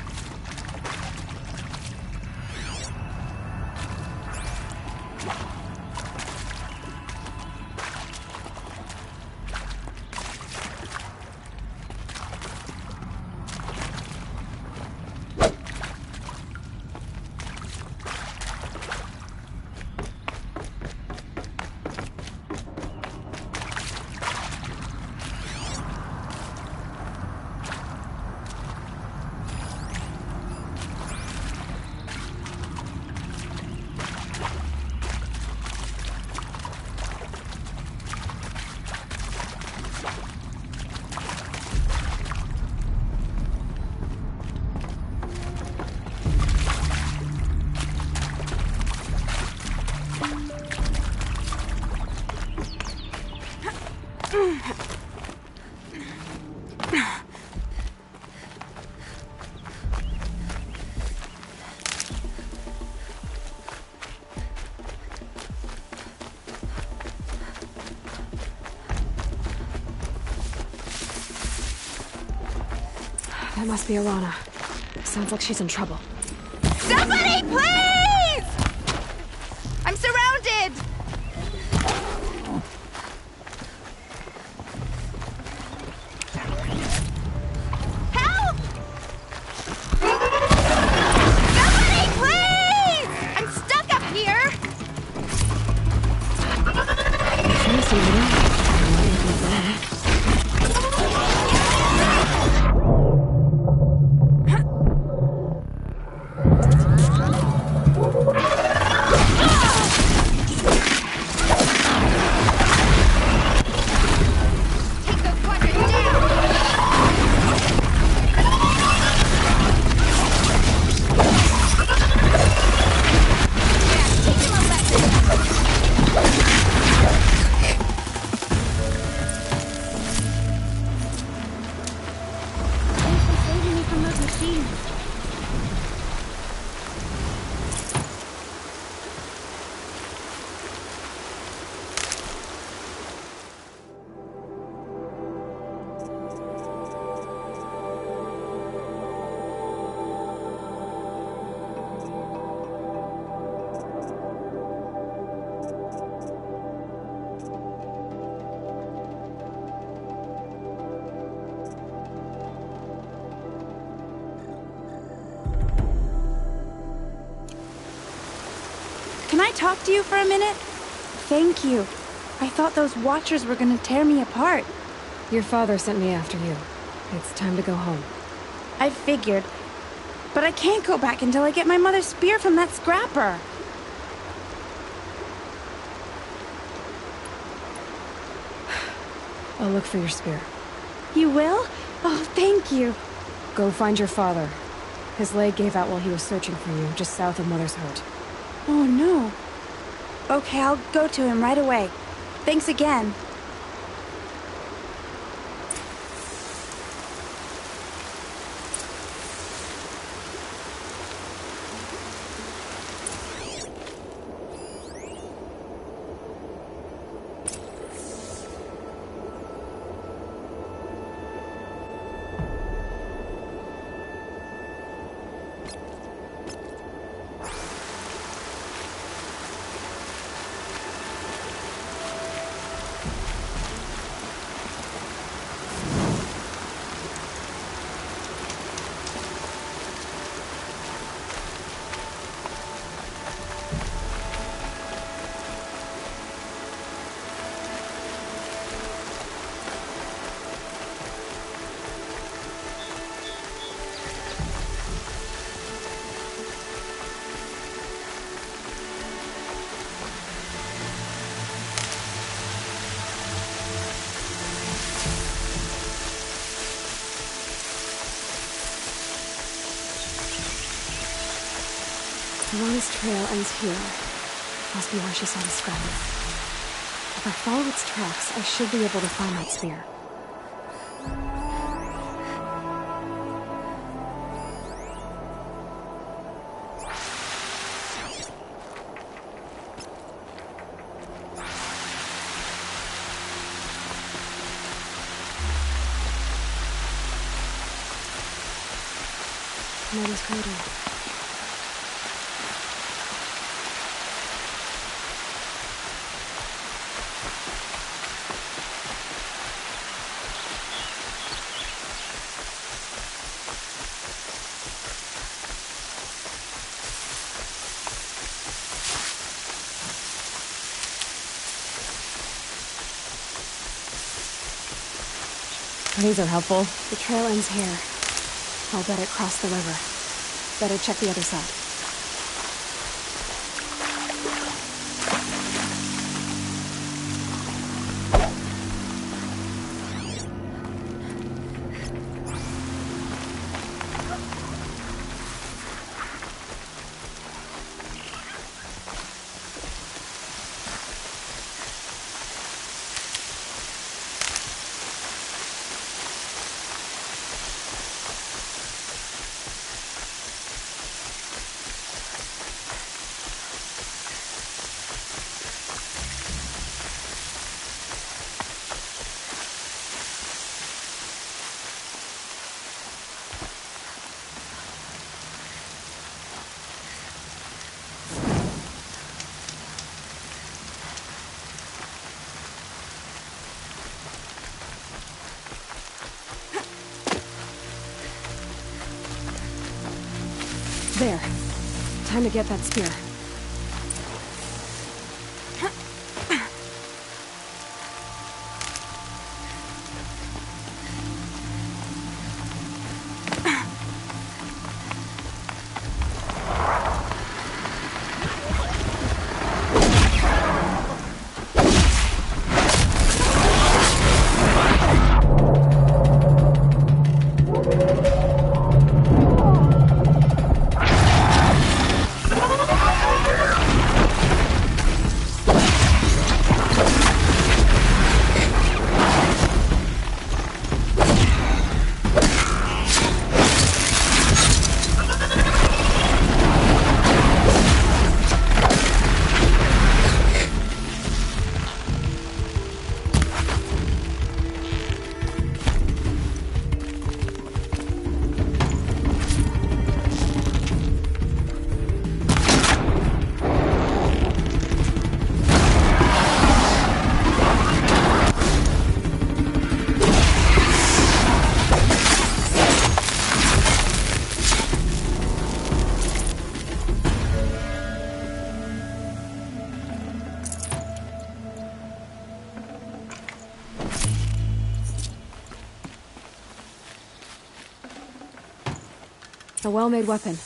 That must be Arana. Sounds like she's in trouble. Somebody, please! I'm surrounded! Help! Somebody, please! I'm stuck up here! Can I talk to you for a minute? Thank you. I thought those Watchers were gonna tear me apart. Your father sent me after you. It's time to go home. I figured. But I can't go back until I get my mother's spear from that scrapper. I'll look for your spear. You will? Oh, thank you. Go find your father. His leg gave out while he was searching for you, just south of Mother's Hurt. Oh, no. Okay, I'll go to him right away. Thanks again. Arana's trail ends here. Must be where she saw the scrapper. If I follow its tracks, I should be able to find that spear. Mother's cradle. These are helpful. The trail ends here. I'll bet it crossed the river. Better check the other side. time to get that spear. A well-made weapon.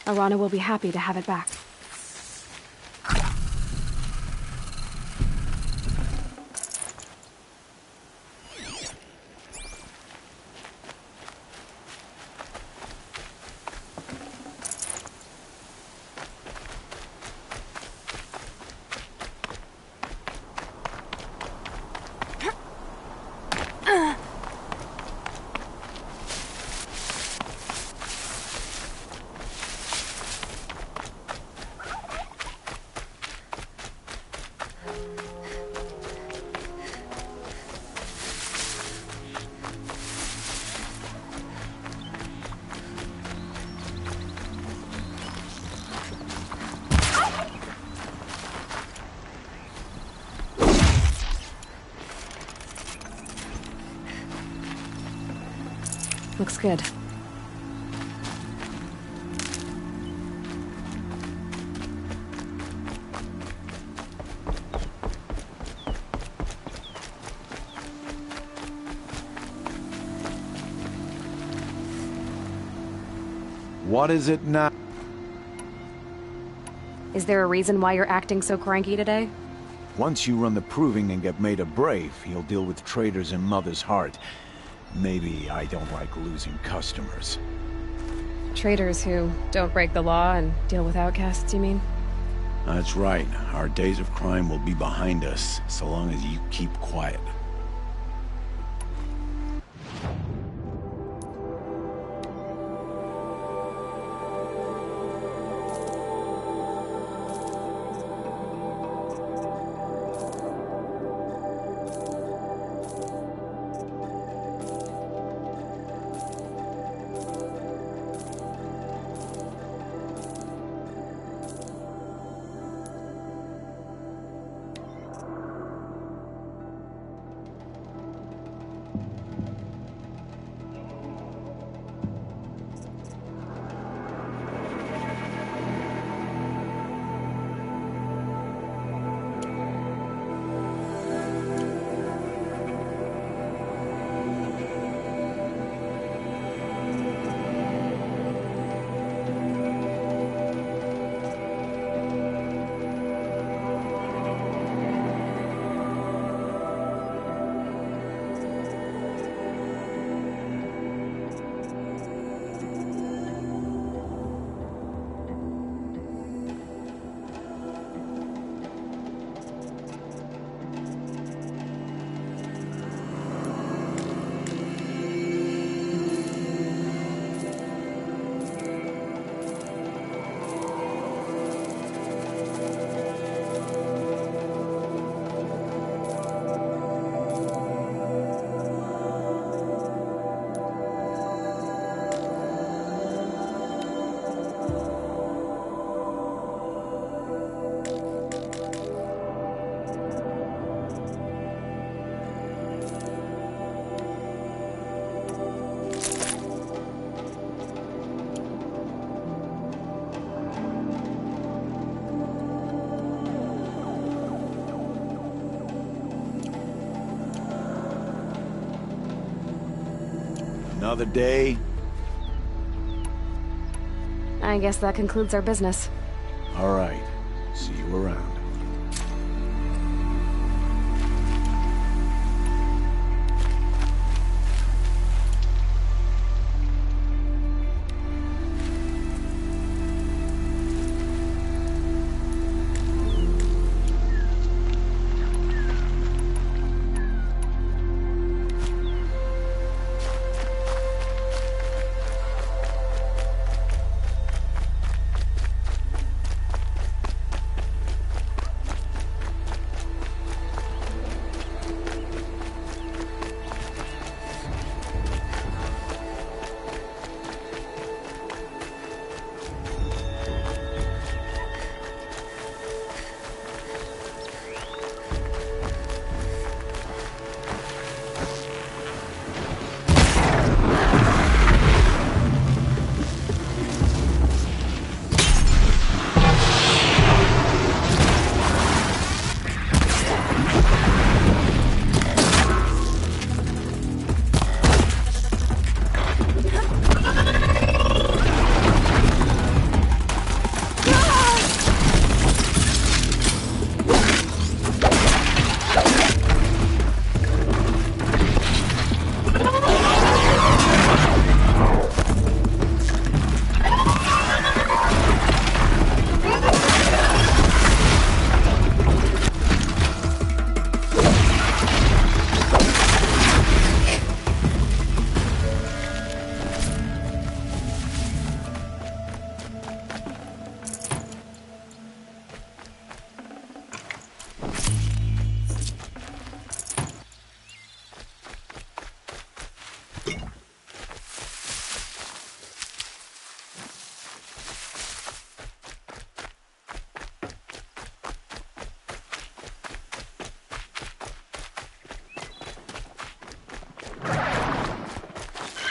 Arana will be happy to have it back. Looks good. What is it now? Is there a reason why you're acting so cranky today? Once you run the proving and get made a brave, you'll deal with traitors in Mother's Heart. Maybe I don't like losing customers. Traitors who don't break the law and deal with outcasts, you mean? That's right. Our days of crime will be behind us, so long as you keep quiet. Another day. I guess that concludes our business. All right. See you around.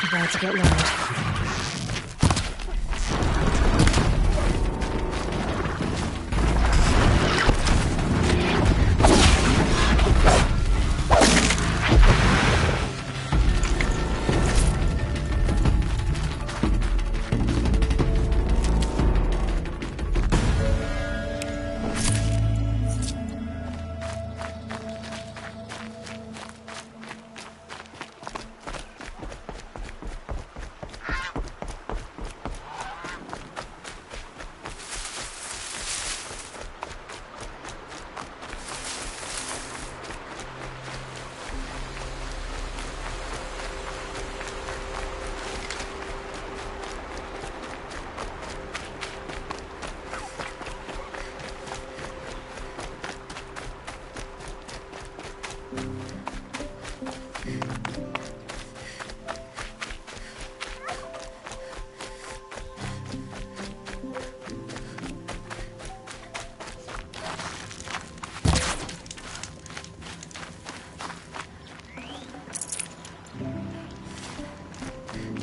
About to get loud.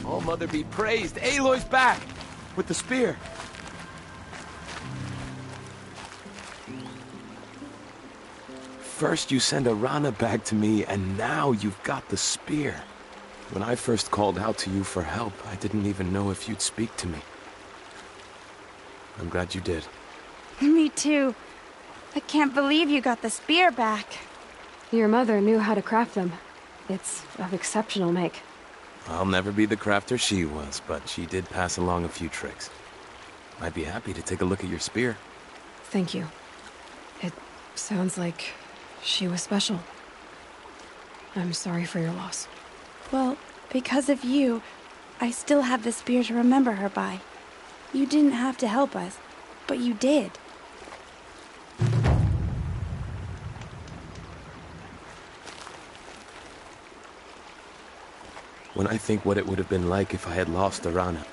Oh, Mother be praised. Aloy's back! With the spear. First you send Arana back to me, and now you've got the spear. When I first called out to you for help, I didn't even know if you'd speak to me. I'm glad you did. Me too. I can't believe you got the spear back. Your mother knew how to craft them. It's of exceptional make. I'll never be the crafter she was, but she did pass along a few tricks. I'd be happy to take a look at your spear. Thank you. It sounds like she was special. I'm sorry for your loss. Well, because of you, I still have the spear to remember her by. You didn't have to help us, but you did. When I think what it would have been like if I had lost Arana.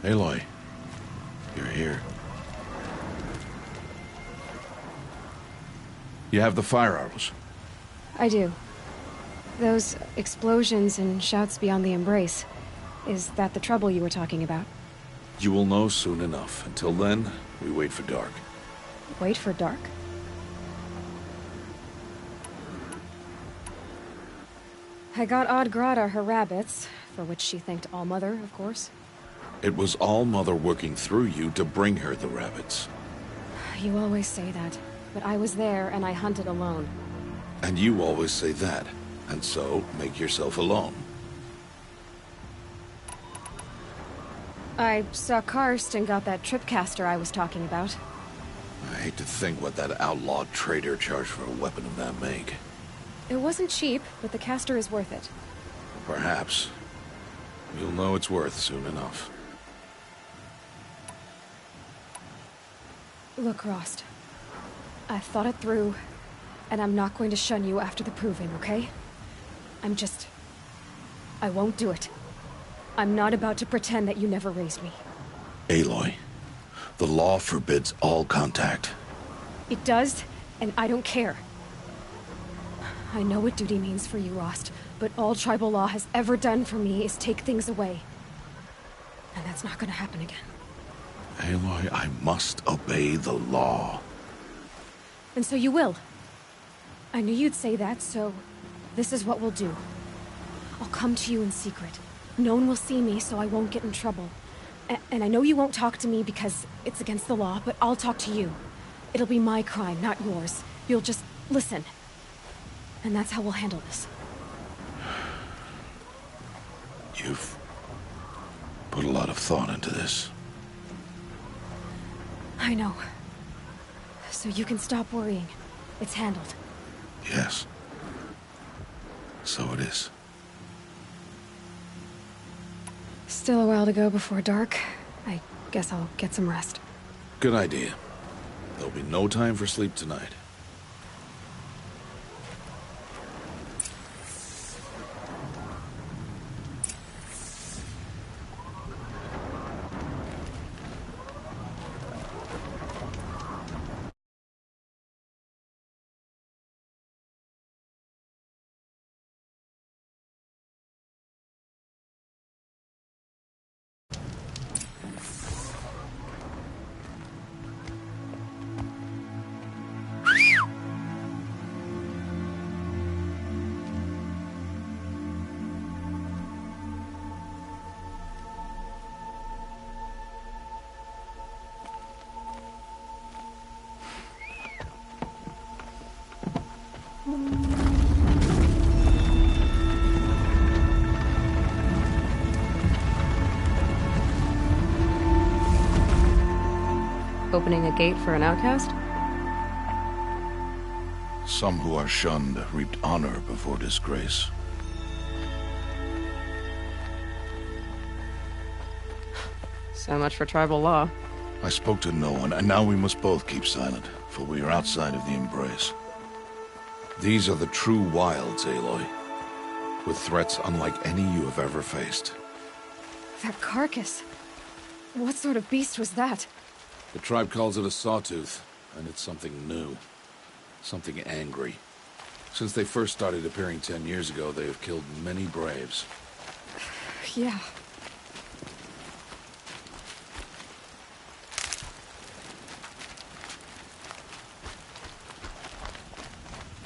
Aloy, you're here. You have the fire arrows? I do. Those explosions and shouts beyond the embrace. Is that the trouble you were talking about? You will know soon enough. Until then, we wait for dark. Wait for dark? I got Odd Grata her rabbits, for which she thanked All-Mother, of course. It was All-Mother working through you to bring her the rabbits. You always say that, but I was there and I hunted alone. And you always say that, and so make yourself alone. I saw Karst and got that tripcaster I was talking about. I hate to think what that outlawed trader charged for a weapon of that make. It wasn't cheap, but the caster is worth it. Perhaps. You'll know it's worth soon enough. Look, Rost. I've thought it through, and I'm not going to shun you after the proving, okay? I won't do it. I'm not about to pretend that you never raised me. Aloy, the law forbids all contact. It does, and I don't care. I know what duty means for you, Rost, but all tribal law has ever done for me is take things away. And that's not gonna happen again. Aloy, I must obey the law. And so you will. I knew you'd say that, so this is what we'll do. I'll come to you in secret. No one will see me, so I won't get in trouble. And I know you won't talk to me because it's against the law, but I'll talk to you. It'll be my crime, not yours. You'll just listen. And that's how we'll handle this. You've put a lot of thought into this. I know. So you can stop worrying. It's handled. Yes. So it is. Still a while to go before dark. I guess I'll get some rest. Good idea. There'll be no time for sleep tonight. Opening a gate for an outcast? Some who are shunned reaped honor before disgrace. So much for tribal law. I spoke to no one, and now we must both keep silent, for we are outside of the embrace. These are the true wilds, Aloy, with threats unlike any you have ever faced. That carcass. What sort of beast was that? The tribe calls it a sawtooth, and it's something new. Something angry. Since they first started appearing 10 years ago, they have killed many braves. Yeah.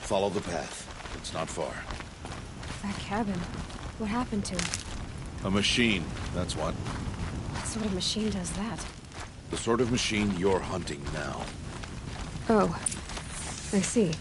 Follow the path. It's not far. That cabin. What happened to it? A machine, that's what. What sort of machine does that? The sort of machine you're hunting now. Oh. I see.